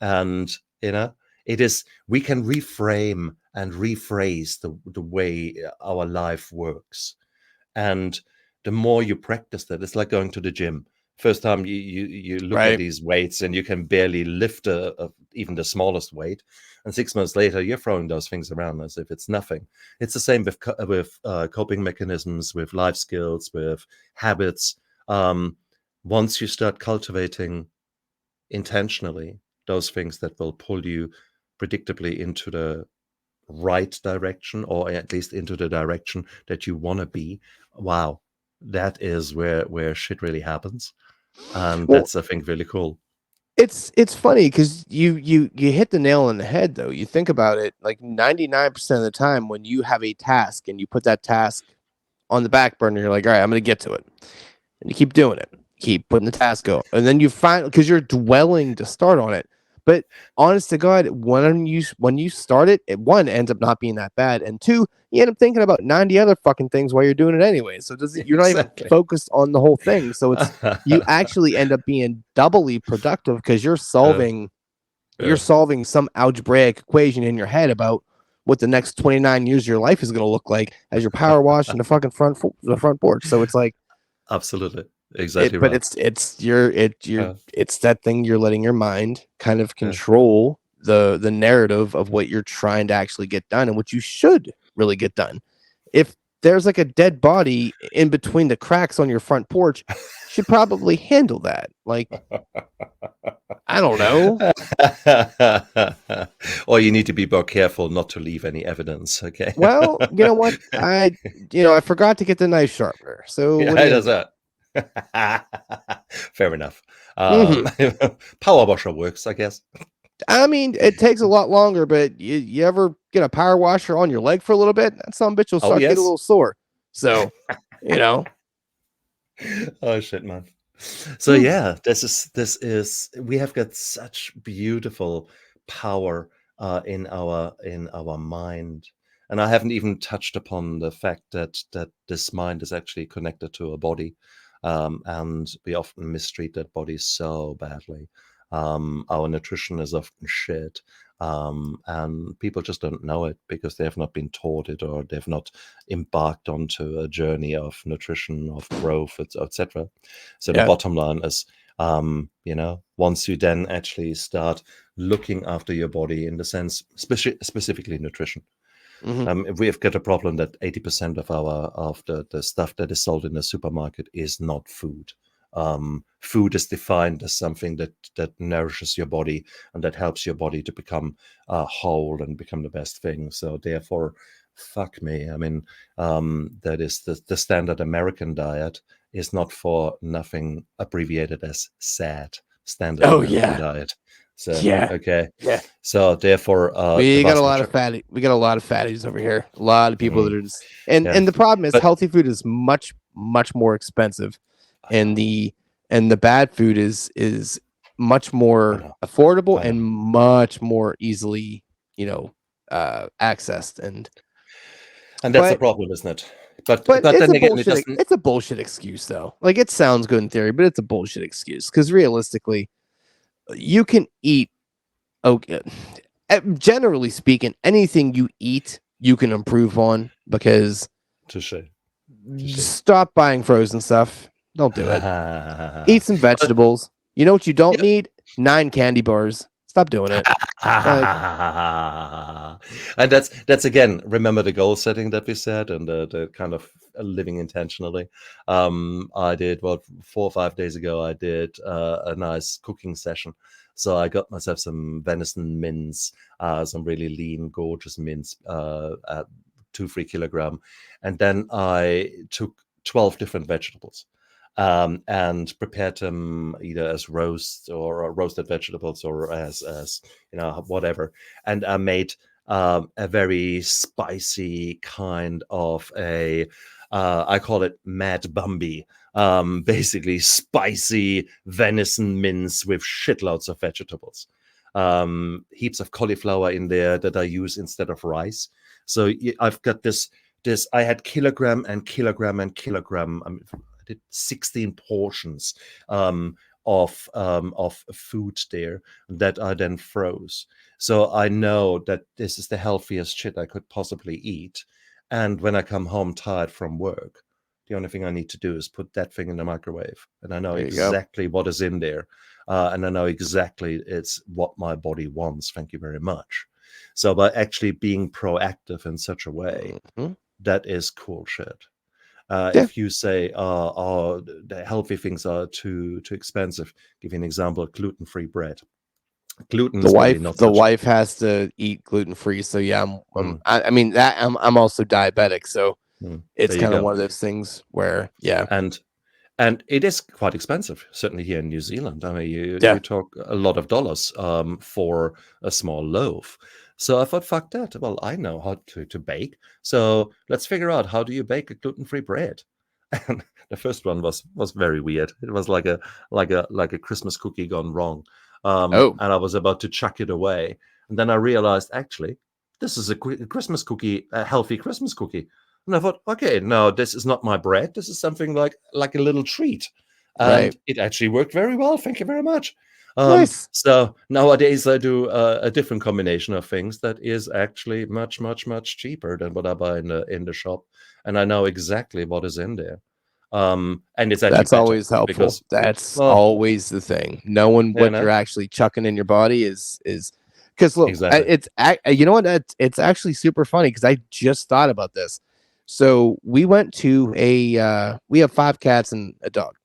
B: And it is, we can reframe and rephrase the way our life works. And the more you practice that, it's like going to the gym. First time you look at these weights and you can barely lift even the smallest weight, and 6 months later you're throwing those things around as if it's nothing. It's the same with coping mechanisms, with life skills, with habits. Once you start cultivating intentionally those things that will pull you predictably into the right direction, or at least into the direction that you want to be, wow, that is where shit really happens. And that's, I think, really cool.
A: It's funny because you hit the nail on the head, though. You think about it, like 99% of the time when you have a task and you put that task on the back burner, you're like, all right, I'm gonna get to it, and you keep doing it, keep putting the task go, and then you find, because you're dwelling to start on it. But honest to God, when you start it, one ends up not being that bad, and two, you end up thinking about 90 other fucking things while you're doing it anyway. So you're not even focused on the whole thing. So it's you actually end up being doubly productive because you're solving some algebraic equation in your head about what the next 29 years of your life is going to look like as your power wash in the fucking the front porch. So it's like,
B: absolutely. Exactly
A: but
B: right.
A: it's that thing, you're letting your mind kind of control the narrative of what you're trying to actually get done and what you should really get done. If there's like a dead body in between the cracks on your front porch, you should probably handle that. Like, I don't know.
B: Or you need to be more careful not to leave any evidence. Okay.
A: Well, you know what? I forgot to get the knife sharpener. So
B: Yeah,
A: what do you
B: does that. Fair enough. Power washer works, I guess.
A: I mean, it takes a lot longer, but you ever get a power washer on your leg for a little bit? That some bitch will start to get a little sore. So,
B: Oh shit, man. So yeah, this is we have got such beautiful power in our mind. And I haven't even touched upon the fact that this mind is actually connected to a body. And we often mistreat that body so badly. Our nutrition is often shit. And people just don't know it because they have not been taught it, or they've not embarked onto a journey of nutrition, of growth, etc. So the bottom line is, once you then actually start looking after your body in the sense, specifically nutrition. We have got a problem that 80% of the stuff that is sold in the supermarket is not food. Food is defined as something that nourishes your body and that helps your body to become whole and become the best thing. So therefore, fuck me. I mean, that is the standard American diet is not for nothing abbreviated as SAD, standard American diet. So okay.
A: Yeah.
B: So therefore,
A: we got a lot of fatties over here. A lot of people that are just, and the problem is, healthy food is much more expensive, and the bad food is much more affordable and much more easily accessed, and
B: that's the problem, isn't it? But
A: it's
B: then again,
A: it's a bullshit excuse, though. Like, it sounds good in theory, but it's a bullshit excuse, because realistically, you can eat, okay, generally speaking, anything you eat you can improve on, because Stop buying frozen stuff. Don't do it. Eat some vegetables. You know what you don't need? 9 candy bars. Stop doing it.
B: And that's again, remember the goal setting that we said, and the kind of living intentionally. I did 4 or 5 days ago. I did a nice cooking session. So I got myself some venison mince, some really lean, gorgeous mince, at 2-3 kilogram, and then I took 12 different vegetables. And prepared them either as roast or roasted vegetables or as whatever. And I made a very spicy kind of I call it Mad Bambi. Basically spicy venison mince with shitloads of vegetables. Heaps of cauliflower in there that I use instead of rice. So I've got this. I had kilogram and kilogram and kilogram. 16 portions of food there that I then froze. So I know that this is the healthiest shit I could possibly eat. And when I come home tired from work, the only thing I need to do is put that thing in the microwave, and I know exactly what is in there, and I know exactly it's what my body wants. Thank you very much. So by actually being proactive in such a way, that is cool shit. If you say, the healthy things are too expensive, give you an example: gluten-free bread. Gluten is really not.
A: The wife has to eat gluten-free, so yeah, I'm also diabetic, so it's kind of one of those things where
B: and it is quite expensive, certainly here in New Zealand. I mean, you talk a lot of dollars for a small loaf. So I thought, fuck that. Well, I know how to bake. So let's figure out, how do you bake a gluten-free bread? And the first one was very weird. It was like a Christmas cookie gone wrong. And I was about to chuck it away. And then I realized, actually, this is a Christmas cookie, a healthy Christmas cookie. And I thought, okay, no, this is not my bread. This is something like a little treat. And it actually worked very well. Thank you very much.
A: Nice.
B: So nowadays I do a different combination of things that is actually much, much, much cheaper than what I buy in the shop, and I know exactly what is in there. And it's actually
A: that's always helpful. Because, that's always the thing. Knowing what you're actually chucking in your body is because look, it's you know what? It's actually super funny because I just thought about this. So we went to we have 5 cats and a dog.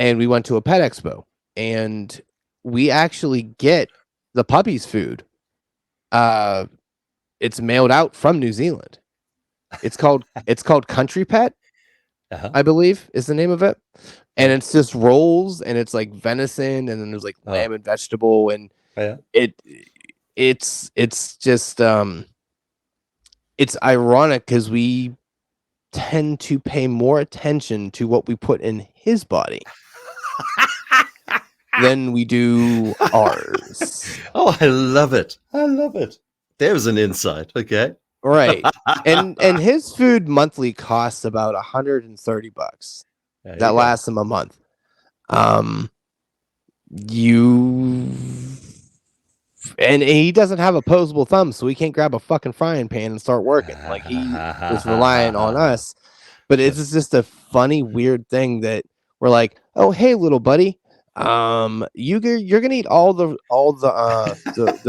A: And we went to a pet expo, and we actually get the puppies' food. It's mailed out from New Zealand. It's called Country Pet, I believe is the name of it. And it's just rolls, and it's like venison, and then there's like lamb and vegetable, and it's just it's ironic because we tend to pay more attention to what we put in his body than we do ours.
B: Oh, I love it. There's an insight. Okay.
A: Right. And his food monthly costs about $130. That lasts him a month. And he doesn't have opposable thumbs, so he can't grab a fucking frying pan and start working. Like, he is relying on us. But it's just a funny, weird thing that we're like, oh, hey, little buddy, you're gonna eat all the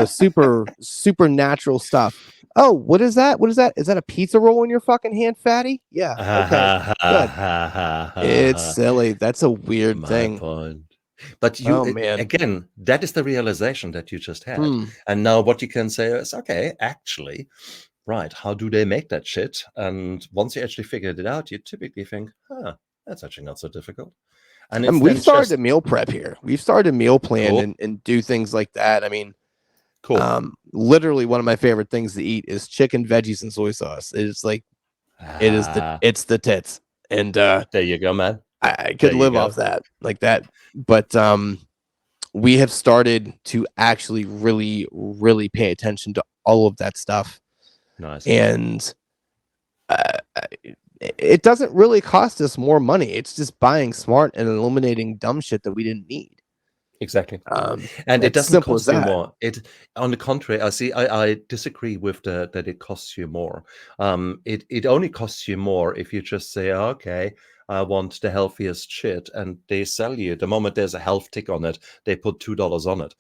A: super natural stuff. Oh, what is that? What is that? Is that a pizza roll in your fucking hand, fatty? Yeah. Okay. Good. It's silly. That's a weird thing.
B: Point. But again, that is the realization that you just had. And now what you can say is, okay, actually, right, how do they make that shit? And once you actually figured it out, you typically think, that's actually not so difficult. And
A: we've started a meal prep here. We've started a meal plan and do things like that. I mean, cool. Literally one of my favorite things to eat is chicken, veggies, and soy sauce. It's like, it's the tits. And
B: there you go, man.
A: I could live off that like that. But we have started to actually really, really pay attention to all of that stuff.
B: Nice.
A: And it doesn't really cost us more money. It's just buying smart and eliminating dumb shit that we didn't need.
B: Exactly. And it
A: It's
B: doesn't
A: simple as
B: cost you
A: that.
B: more. It, on the contrary, I disagree with that it costs you more. It only costs you more if you just say, okay, I want the healthiest shit, and they sell you. The moment there's a health tick on it, they put $2 on it.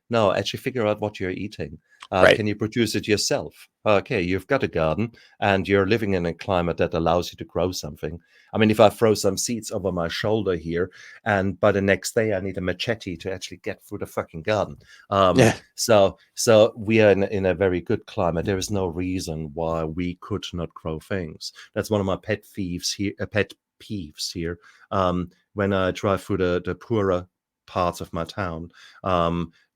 B: No, actually figure out what you're eating.
A: Right.
B: Can you produce it yourself? Okay, you've got a garden and you're living in a climate that allows you to grow something. I mean, if I throw some seeds over my shoulder here, and by the next day I need a machete to actually get through the fucking garden.
A: Yeah.
B: So we are in a very good climate. There is no reason why we could not grow things. That's one of my pet peeves here. When I drive through the poorer parts of my town,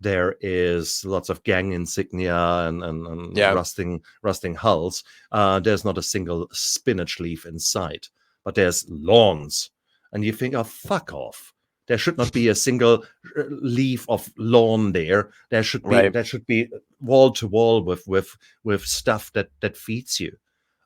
B: there is lots of gang insignia and
A: Yeah.
B: rusting hulls. There's not a single spinach leaf in sight, but there's lawns. And you think, oh, fuck off. There should not be a single leaf of lawn there. There should be wall to wall with stuff that feeds you.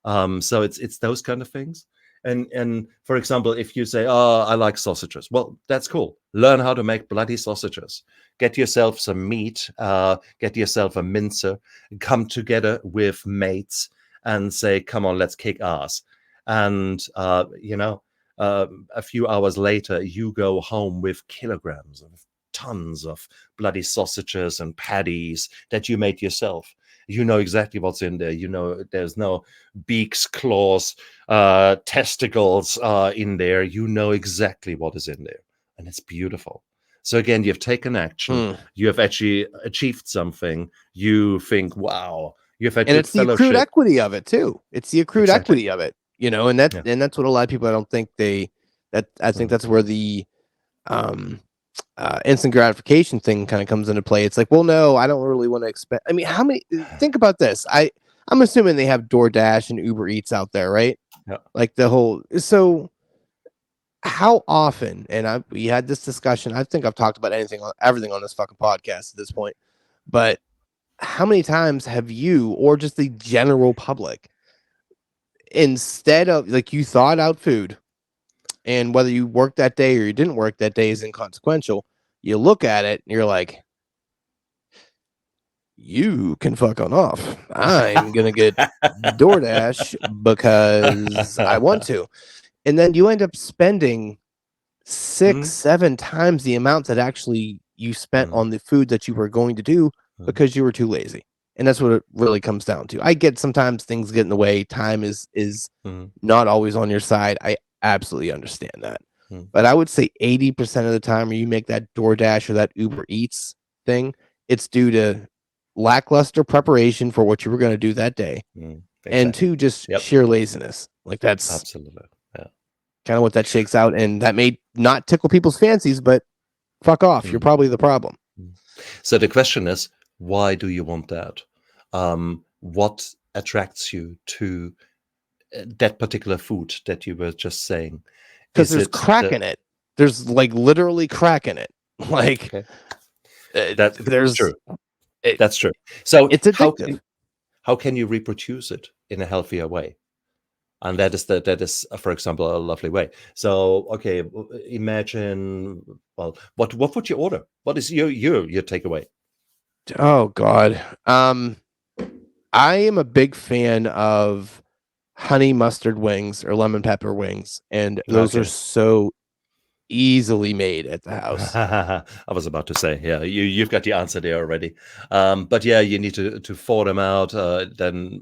B: So it's those kind of things. And for example, if you say, oh, I like sausages, well, that's cool. Learn how to make bloody sausages. Get yourself some meat, get yourself a mincer, come together with mates and say, come on, let's kick ass. And, a few hours later, you go home with kilograms of tons of bloody sausages and patties that you made yourself. You know exactly what's in there. You know there's no beaks, claws, testicles in there. You know exactly what is in there. And it's beautiful. So again, you've taken action. You have actually achieved something. You think, wow, you've had
A: And
B: good
A: it's the accrued
B: fellowship.
A: equity of it too. It's the accrued
B: Exactly.
A: equity of it, and that's what a lot of people, I don't think I think that's where the instant gratification thing kind of comes into play. It's like, well, no, I don't really want to expect. I mean, think about this. I'm assuming they have DoorDash and Uber Eats out there, right?
B: Yeah.
A: Like so how often, and we had this discussion, I think I've talked about everything on this fucking podcast at this point, but how many times have you, or just the general public, instead of, like, you thought out food, and whether you worked that day or you didn't work that day is inconsequential, you look at it and you're like, you can fuck on off. I'm gonna get DoorDash because I want to. And then you end up spending 6-7 times the amount that actually you spent on the food that you were going to do because you were too lazy. And that's what it really comes down to. I get sometimes things get in the way. Time is not always on your side. I absolutely understand that. But I would say 80% of the time when you make that DoorDash or that Uber Eats thing, it's due to lackluster preparation for what you were going to do that day. Exactly. And two, just sheer laziness. Like, that's
B: absolutely
A: kind of what that shakes out. And that may not tickle people's fancies, but fuck off. You're probably the problem.
B: So the question is, why do you want that? What attracts you to that particular food that you were just saying?
A: Because there's crack in it. There's, like, literally crack in it. Like,
B: that's true. That's true. So
A: it's addictive.
B: How can you reproduce it in a healthier way? And that is, for example, a lovely way. So, okay, imagine. Well, what would you order? What is your takeaway?
A: Oh God, I am a big fan of honey mustard wings or lemon pepper wings, and those are so easily made at the house.
B: I was about to say, yeah, you've got the answer there already. But yeah, you need to thaw them out, then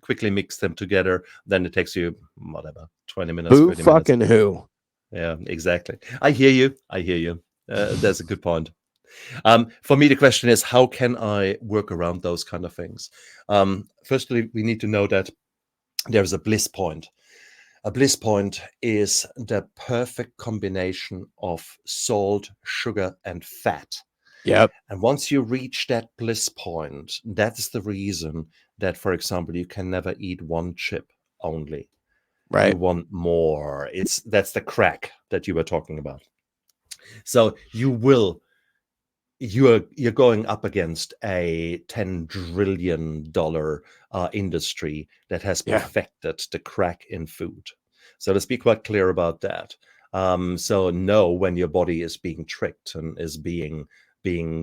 B: quickly mix them together. Then it takes you whatever 20 minutes.
A: Who
B: 30
A: fucking
B: minutes.
A: who?
B: Yeah, exactly. I hear you. That's a good point. For me, the question is, how can I work around those kind of things? Firstly, we need to know that there's a bliss point. A bliss point is the perfect combination of salt, sugar, and fat.
A: Yep.
B: And once you reach that bliss point, that's the reason that, for example, you can never eat one chip only. Right. You want more. That's the crack that you were talking about. So you're going up against a $10 trillion industry that has perfected the crack in food. So let's be quite clear about that. So know when your body is being tricked and is being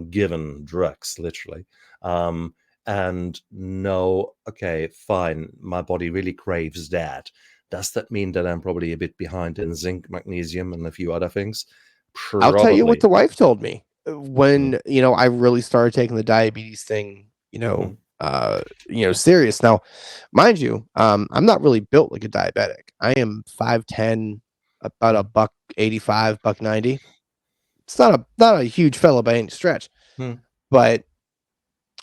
B: given drugs, literally. And know, okay, fine, my body really craves that. Does that mean that I'm probably a bit behind in zinc, magnesium, and a few other things?
A: I'll tell you what
B: Probably.
A: the wife told me when I really started taking the diabetes thing, serious. Now, mind you, I'm not really built like a diabetic. I am 5'10", about a buck 85, buck 90. It's not a huge fellow by any stretch, but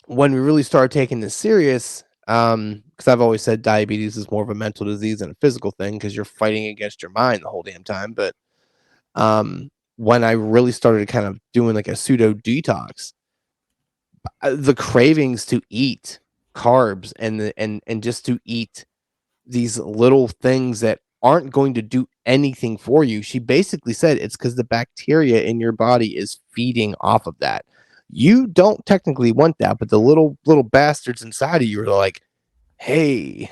A: when we really started taking this serious, because I've always said diabetes is more of a mental disease than a physical thing because you're fighting against your mind the whole damn time. But when I really started kind of doing like a pseudo detox, the cravings to eat carbs and just to eat these little things that aren't going to do anything for you. She basically said it's because the bacteria in your body is feeding off of that. You don't technically want that, but the little bastards inside of you are like, "Hey,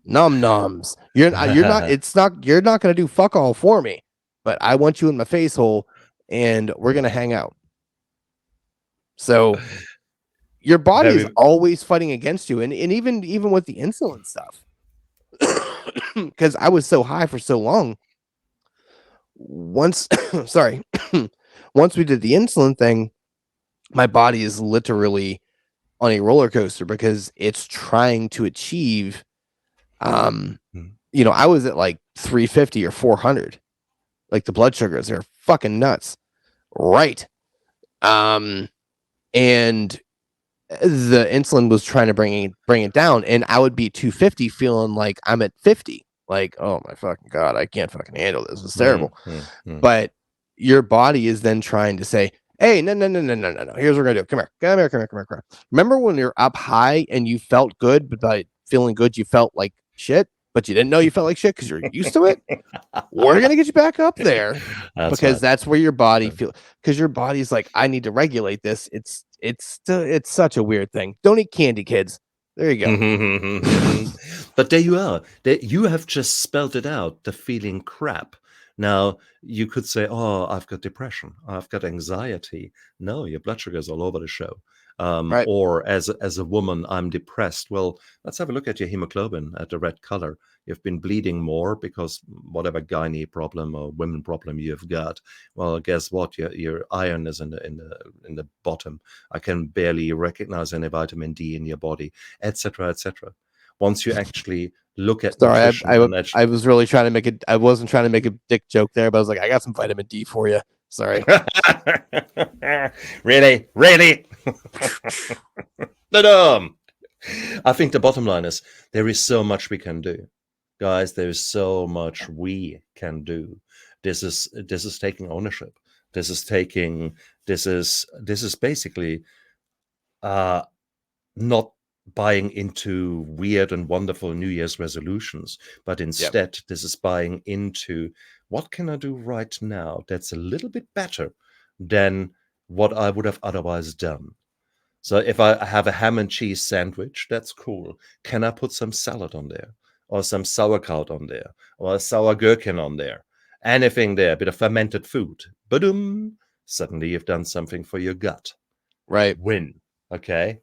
A: num nums, you're not. It's not. You're not going to do fuck all for me, but I want you in my face hole, and we're going to hang out." So your body is always fighting against you, and even with the insulin stuff, because I was so high for so long. Once, sorry, once we did the insulin thing, my body is literally on a roller coaster because it's trying to achieve. I was at like 350 or 400, like the blood sugars. They're fucking nuts, right? And the insulin was trying to bring it down, and I would be 250 feeling like I'm at 50, like, oh my fucking god, I can't fucking handle this, it's terrible. But your body is then trying to say, hey, no, here's what we're gonna do. Come here. Remember when you're up high and you felt good, but by feeling good you felt like shit, but you didn't know you felt like shit because you're used to it? We're gonna get you back up there because that's where your body feels, because your body's like, I need to regulate this. It's such a weird thing. Don't eat candy, kids. There you go.
B: But there you are. You have just spelled it out, the feeling crap. Now, you could say, oh, I've got depression, I've got anxiety. No, your blood sugar is all over the show.
A: Right.
B: Or as a woman, I'm depressed. Well, let's have a look at your hemoglobin, at the red color. You've been bleeding more because whatever gynae problem or women problem you've got. Well, guess what? Your iron is in the bottom. I can barely recognize any vitamin D in your body, etc., etc. Once you actually look at nutrition,
A: I was really trying to make it. I wasn't trying to make a dick joke there, but I was like, I got some vitamin D for you. Sorry.
B: Really? I think the bottom line is there is so much we can do, guys. There is so much we can do. This is taking ownership. This is basically not buying into weird and wonderful New Year's resolutions, but instead this is buying into, what can I do right now that's a little bit better than what I would have otherwise done? So if I have a ham and cheese sandwich, that's cool. Can I put some salad on there, or some sauerkraut on there, or a sour gherkin on there? Anything there, a bit of fermented food. Ba-dum! Suddenly you've done something for your gut.
A: Right.
B: Win. Okay.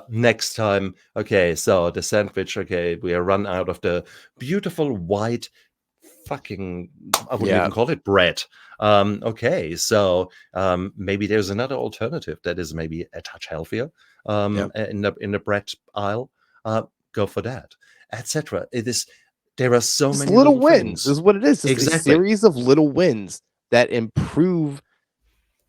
B: Next time, okay, so the sandwich, okay, we are run out of the beautiful white fucking, I wouldn't even call it bread. Okay, so maybe there's another alternative that is maybe a touch healthier in the bread aisle. Go for that, etc. There are so many
A: little wins
B: things.
A: is what it is. It's
B: exactly.
A: a series of little wins that improve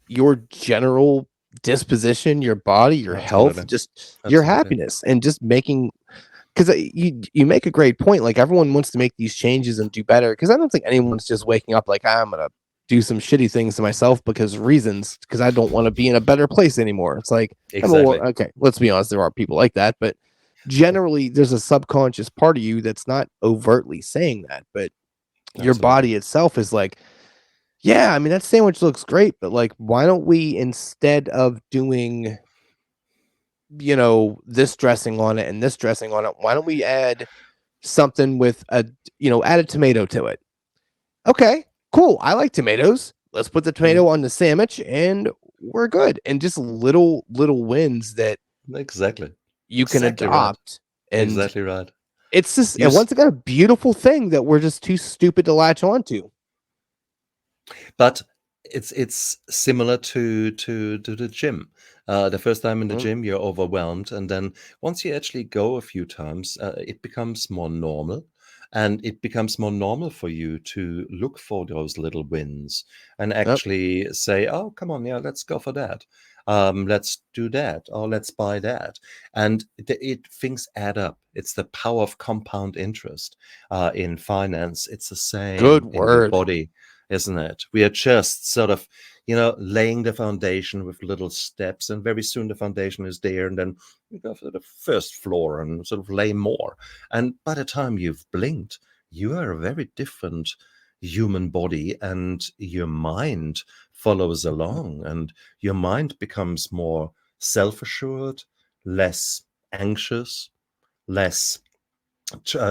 A: your general disposition, your body, your health, just your happiness, and just making, because you make a great point. Like, everyone wants to make these changes and do better, because I don't think anyone's just waking up like, I'm gonna do some shitty things to myself because I don't want to be in a better place anymore. It's like, okay, let's be honest, there are people like that, but generally there's a subconscious part of you that's not overtly saying that, but your body itself is like, yeah, I mean, that sandwich looks great, but like, why don't we, instead of doing, this dressing on it and this dressing on it, why don't we add something with add a tomato to it? Okay, cool. I like tomatoes. Let's put the tomato on the sandwich and we're good. And just little wins that
B: Exactly.
A: you can
B: Exactly right.
A: adopt. And
B: Exactly right.
A: it's just,
B: You
A: and
B: s-
A: once again, a beautiful thing that we're just too stupid to latch onto.
B: but it's similar to the gym. The first time in the
A: Mm.
B: gym, you're overwhelmed, and then once you actually go a few times, it becomes more normal, and it becomes more normal for you to look for those little wins and
A: Yep.
B: actually say, "Oh, come on, yeah, let's go for that. Let's do that, or let's buy that." And things add up. It's the power of compound interest in finance. It's the
A: Good
B: same in your
A: word.
B: body, isn't it? We are just sort of, laying the foundation with little steps, and very soon the foundation is there, and then we go for the first floor and sort of lay more. And by the time you've blinked, you are a very different human body, and your mind follows along, and your mind becomes more self-assured, less anxious, less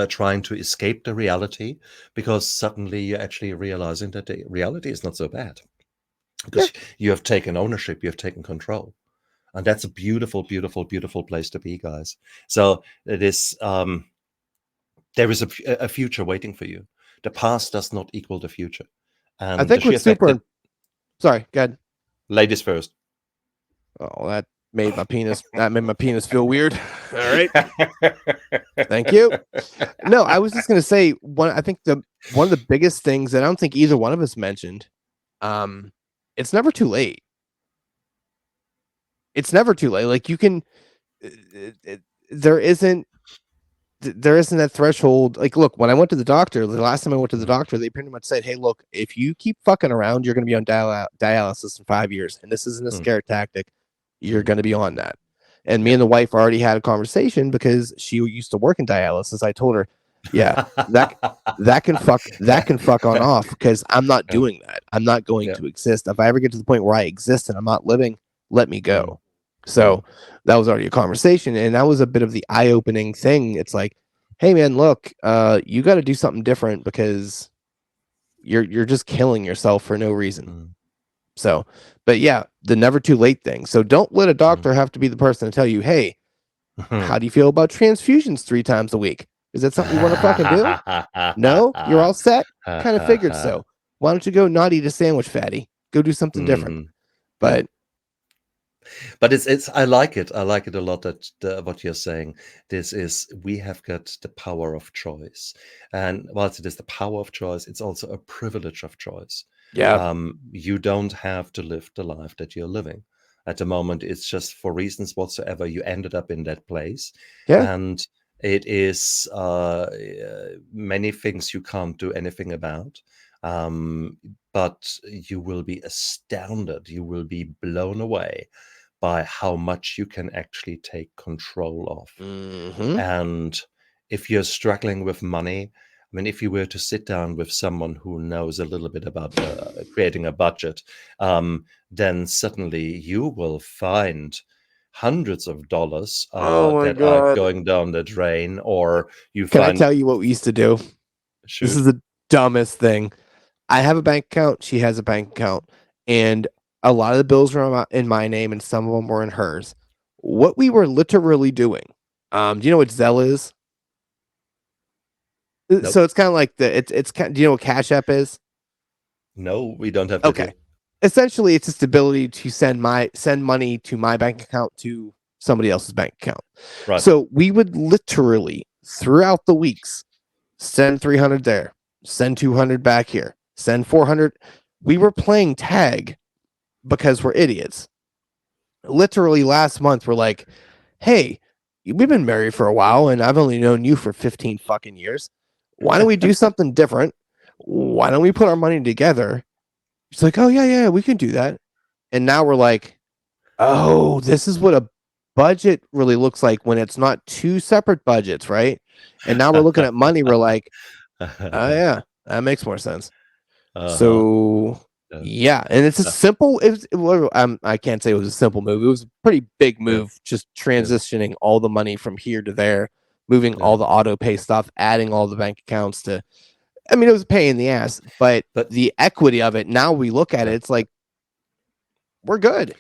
B: trying to escape the reality, because suddenly you're actually realizing that the reality is not so bad,
A: Yeah.
B: because you have taken ownership, you have taken control. And that's a beautiful, beautiful, beautiful place to be, guys. So it is, there is a future waiting for you. The past does not equal the future.
A: I
B: And the
A: think
B: sheer
A: what's
B: fact that,
A: sorry, good.
B: ladies first.
A: Oh, that made my penis feel weird. All right. Thank you. No, I was just gonna say I think one of the biggest things that I don't think either one of us mentioned, it's never too late. It's never too late. Like you can there isn't that threshold. Like, look, when I went to the doctor, the last time I went to the doctor, they pretty much said, "Hey, look, if you keep fucking around, you're going to be on dialysis in 5 years, and this isn't a
B: Mm,
A: scare tactic. You're
B: mm,
A: going to be on that." And me
B: yeah.
A: and the wife already had a conversation because she used to work in dialysis. I told her, "Yeah, that that can fuck on off because I'm not
B: Yeah,
A: doing that. I'm not going
B: yeah.
A: to exist. If I ever get to the point where I exist and I'm not living, let me
B: Mm,
A: go." So
B: mm,
A: that was already a conversation, and that was a bit of the eye-opening thing. It's like, hey man, look, you got to do something different because you're just killing yourself for no reason.
B: mm,
A: So, but yeah, the never too late thing. So don't let a
B: mm.
A: doctor have to be the person to tell you, hey, how do you feel about transfusions 3 times a week? Is that something you want to fucking do? No, you're all set. Kind of figured so. Why don't you go not eat a sandwich, fatty? Go do something different.
B: Mhm. Yeah.
A: But
B: But it's I like it. I like it a lot that what you're saying. This is, we have got the power of choice, and whilst it is the power of choice, it's also a privilege of choice.
A: yeah,
B: You don't have to live the life that you're living at the moment. It's just for reasons whatsoever you ended up in that place,
A: yeah.
B: and it is many things you can't do anything about. But you will be astounded. You will be blown away by how much you can actually take control of.
A: Mm-hmm.
B: And if you're struggling with money, I mean, if you were to sit down with someone who knows a little bit about creating a budget, then suddenly you will find hundreds of dollars
A: Oh my
B: that are
A: god.
B: going down the drain, or you
A: Can I
B: find,
A: tell you what we used to do? This is
B: shoot,
A: the dumbest thing. I have a bank account. She has a bank account, and a lot of the bills are in my name, and some of them were in hers. What we were literally doing. Do you know what Zelle is?
B: nope,
A: So it's kind of like do you know what Cash App is?
B: no, we don't have that
A: Okay.
B: here.
A: Essentially, it's just the ability to send money to my bank account to somebody else's bank account.
B: Right.
A: So we would literally throughout the weeks send 300 there, send 200 back here, send 400. We were playing tag because we're idiots. Literally last month, we're like, hey, we've been married for a while and I've only known you for 15 fucking years. Why don't we do something different? Why don't we put our money together? She's like, oh, yeah, we can do that. And now we're like, oh, this is what a budget really looks like when it's not two separate budgets, right? And now we're looking at money. We're like, oh, yeah, that makes more sense.
B: Uh-huh.
A: So
B: Yeah.
A: yeah, and it's a simple. I can't say it was a simple move. It was a pretty big
B: Yeah.
A: move, just transitioning all the money from here to there, moving
B: Yeah.
A: all the auto pay stuff, adding all the bank accounts to. I mean, it was a pain in the ass, but
B: But
A: the equity of it, now we look at it, it's like, we're good.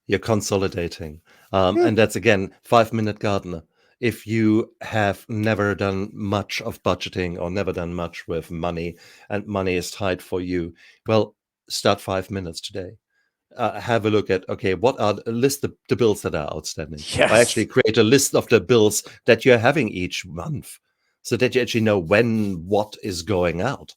B: you're consolidating.
A: Yeah.
B: And that's again 5-minute gardener. If you have never done much of budgeting or never done much with money and money is tight for you, well, start 5 minutes today. Have a look at, okay, what are list the bills that are outstanding.
A: Yes.
B: I actually create a list of the bills that you're having each month so that you actually know when what is going out.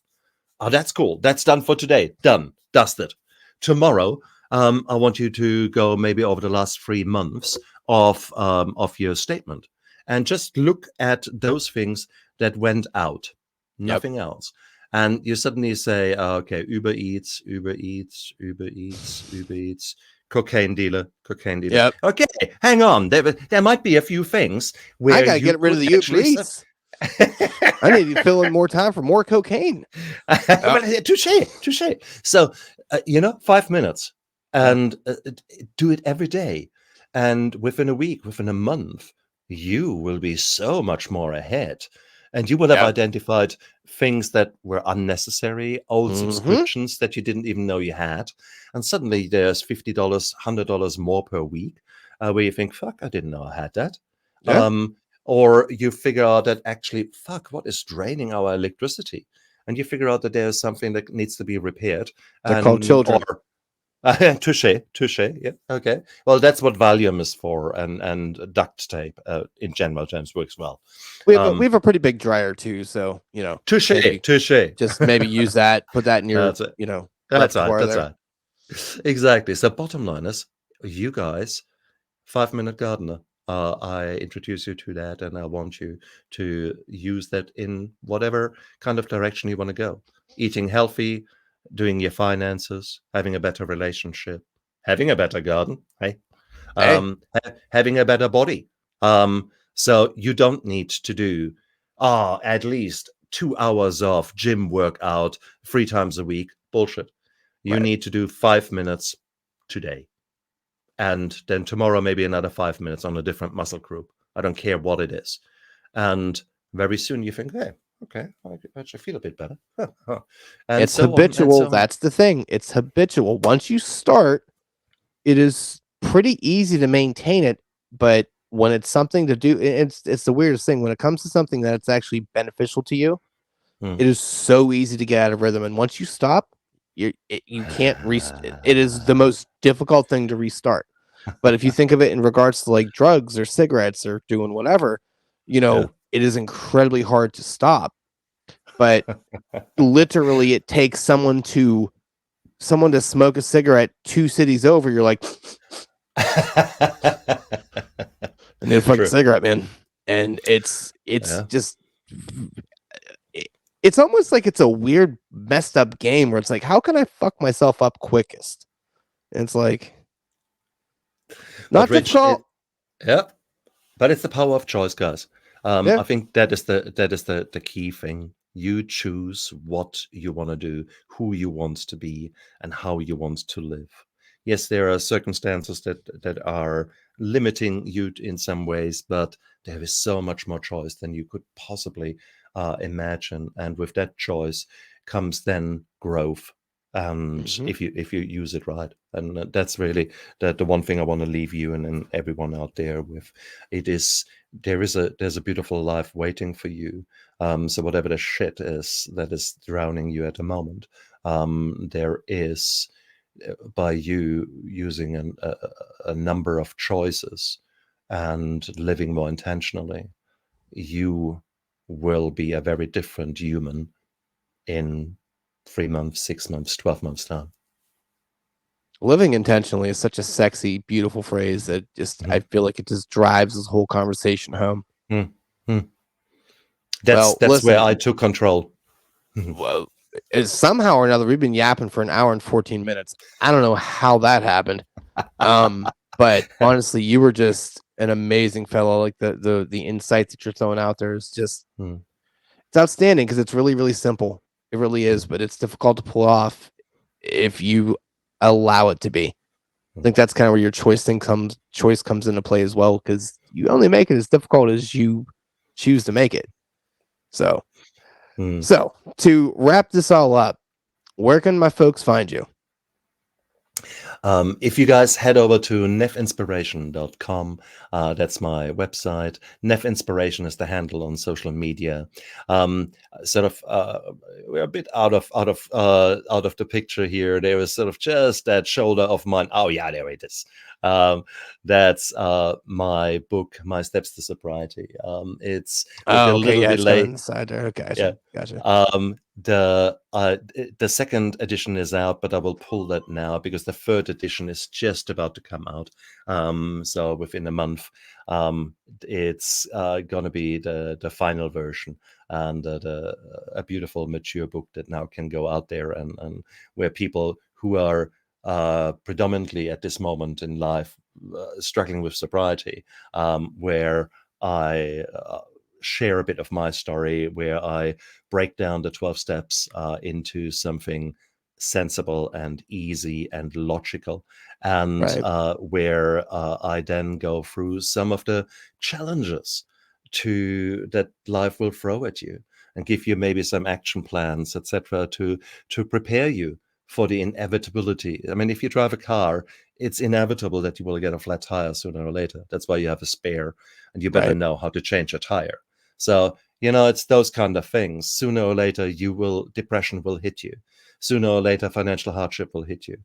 B: Oh, that's cool. That's done for today. Done. Dusted. Tomorrow, I want you to go maybe over the last 3 months of your statement and just look at those things that went out, nothing else. And you suddenly say, okay, Uber Eats, cocaine dealer.
A: Yep.
B: Okay, hang on. There might be a few things where
A: I gotta
B: you
A: get rid of
B: could
A: the Uber
B: actually
A: Eats. I need to fill in more time for more cocaine.
B: Touche. So, 5 minutes and do it every day. And within a week, within a month, you will be so much more ahead. And you will have identified things that were unnecessary, old subscriptions that you didn't even know you had. And suddenly there's $50, $100 more per week where you think, fuck, I didn't know I had that.
A: Yeah.
B: Or you figure out that actually, fuck, what is draining our electricity? And you figure out that there's something that needs to be repaired.
A: They're called children.
B: Touche. Yeah. Okay. Well, that's what Valium is for, and duct tape in general terms works well.
A: We have a pretty big dryer too, so
B: Touche.
A: Just maybe use that. Put that in your
B: That's right.
A: repertoire
B: That's
A: there.
B: right. Exactly. So, bottom line is, you guys, 5-minute gardener. I introduce you to that, and I want you to use that in whatever kind of direction you want to go. Eating healthy, doing your finances, having a better relationship, having a better garden, having a better body. So you don't need to do at least 2 hours of gym workout 3 times a week. Bullshit. You need to do 5 minutes today. And then tomorrow, maybe another 5 minutes on a different muscle group. I don't care what it is. And very soon you think, hey, okay, I actually feel a bit better. And
A: it's
B: so
A: habitual. That's the thing. It's habitual. Once you start, it is pretty easy to maintain it. But when it's something to do, it's the weirdest thing. When it comes to something that's actually beneficial to you, it is so easy to get out of rhythm. And once you stop, you can't restart. It is the most difficult thing to restart. But if you think of it in regards to like drugs or cigarettes or doing whatever, it is incredibly hard to stop. But literally, it takes someone to smoke a cigarette 2 cities over. You're like, I need a fucking cigarette, man. And it's just, it's almost like it's a weird, messed up game where it's like, how can I fuck myself up quickest? And it's like, not difficult.
B: But it's the power of choice, guys. I think that is the key thing. You choose what you want to do, who you want to be, and how you want to live. Yes, there are circumstances that are limiting you in some ways, but there is so much more choice than you could possibly imagine. And with that choice comes then growth. And if you use it right, and that's really the one thing I want to leave you and everyone out there with. There's a beautiful life waiting for you. So whatever the shit is that is drowning you at the moment, there is, by you using a number of choices and living more intentionally, you will be a very different human in 3 months, 6 months, 12 months time.
A: Living intentionally is such a sexy, beautiful phrase that just I feel like it just drives this whole conversation home.
B: That's where I took control.
A: Well, somehow or another, we've been yapping for an hour and 14 minutes. I don't know how that happened. But honestly, you were just an amazing fellow. Like the insight that you're throwing out there is just it's outstanding because it's really, really simple. It really is, but it's difficult to pull off if you allow it to be. I think that's kind of where your choice comes into play as well, because you only make it as difficult as you choose to make it. So
B: Mm.
A: So to wrap this all up, where can my folks find you?
B: If you guys head over to nefinspiration.com, that's my website. Nefinspiration is the handle on social media. We're a bit out of the picture here. There is sort of just that shoulder of mine. Oh yeah, there it is. That's my book, My Steps to Sobriety. It's with a little
A: Yeah,
B: delay.
A: on the side there.
B: Yeah.
A: Gotcha.
B: The second edition is out, but I will pull that now because the third edition is just about to come out. So within a month, it's going to be the final version, and a beautiful mature book that now can go out there and where people who are predominantly at this moment in life struggling with sobriety, where I share a bit of my story, where I break down the 12 steps into something sensible and easy and logical, and where I then go through some of the challenges that life will throw at you, and give you maybe some action plans, etc., to prepare you for the inevitability. I mean, if you drive a car, it's inevitable that you will get a flat tire sooner or later. That's why you have a spare, and you better know how to change a tire. So, it's those kind of things. Sooner or later, depression will hit you. Sooner or later, financial hardship will hit you.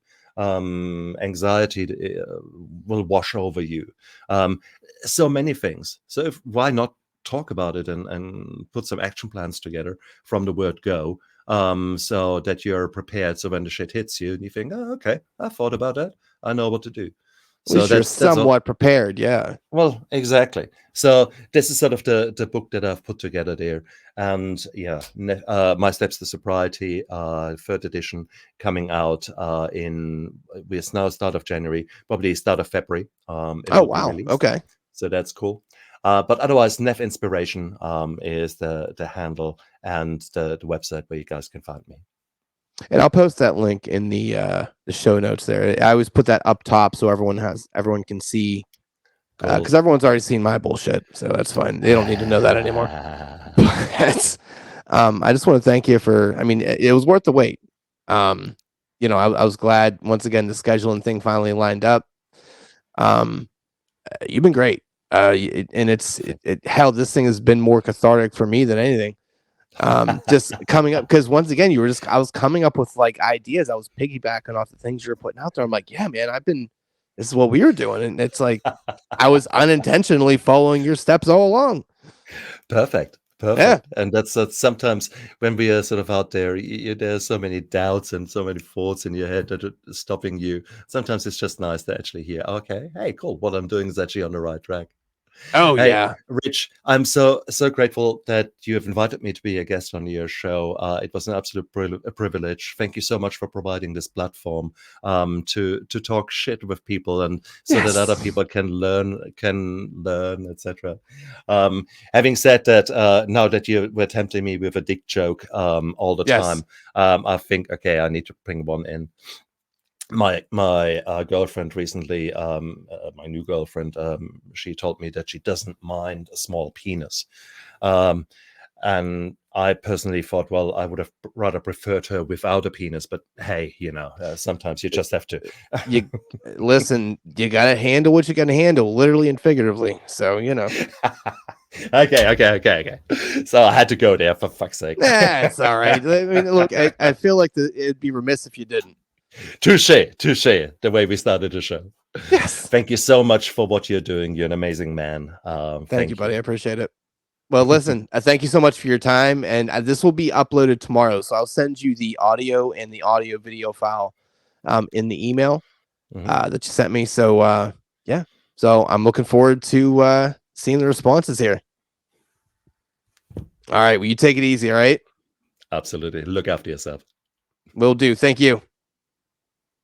B: Anxiety will wash over you. So many things. So why not talk about it and put some action plans together from the word go, so that you're prepared. So when the shit hits you, and you think, oh, okay, I thought about that. I know what to do.
A: So you're somewhat prepared, yeah.
B: Well, exactly. So this is sort of the book that I've put together there, and My Steps to Sobriety, third edition, coming out it's now start of January, probably start of February.
A: Oh wow! Okay,
B: so that's cool. But otherwise, Nef Inspiration is the handle and the website where you guys can find me.
A: And I'll post that link in the show notes there. I always put that up top so everyone can see, because everyone's already seen my bullshit, so that's fine. They don't need to know that anymore. But I just want to thank you for. I mean, it was worth the wait. I was glad once again the scheduling thing finally lined up. You've been great, and hell, this thing has been more cathartic for me than anything. Just coming up, because once again I was coming up with like ideas. I was piggybacking off the things you were putting out there. I'm like, yeah, man, this is what we were doing, and it's like I was unintentionally following your steps all along.
B: Perfect. Yeah. And that's sometimes when we are sort of out there, there's so many doubts and so many thoughts in your head that are stopping you. Sometimes it's just nice to actually hear, okay, hey, cool, what I'm doing is actually on the right track.
A: Oh, hey, yeah.
B: Rich, I'm so grateful that you have invited me to be a guest on your show. It was an absolute privilege. Thank you so much for providing this platform to talk shit with people, and so that other people can learn, etc. Having said that, now that you were tempting me with a dick joke all the time, I think, okay, I need to bring one in. My girlfriend recently, my new girlfriend, she told me that she doesn't mind a small penis, and I personally thought, well, I would have rather preferred her without a penis. But hey, sometimes you just have to.
A: You listen. You gotta handle what you gotta handle, literally and figuratively. So
B: Okay. So I had to go there, for fuck's sake.
A: It's all right. I mean, look, I feel like it'd be remiss if you didn't.
B: Touche, the way we started the show.
A: Yes.
B: Thank you so much for what you're doing. You're an amazing man.
A: Thank you, buddy. I appreciate it. Well, listen, thank you so much for your time. And this will be uploaded tomorrow. So I'll send you the audio and the audio video file in the email that you sent me. So, yeah. So I'm looking forward to seeing the responses here. All right. Well, you take it easy. All right.
B: Absolutely. Look after yourself.
A: Will do. Thank you.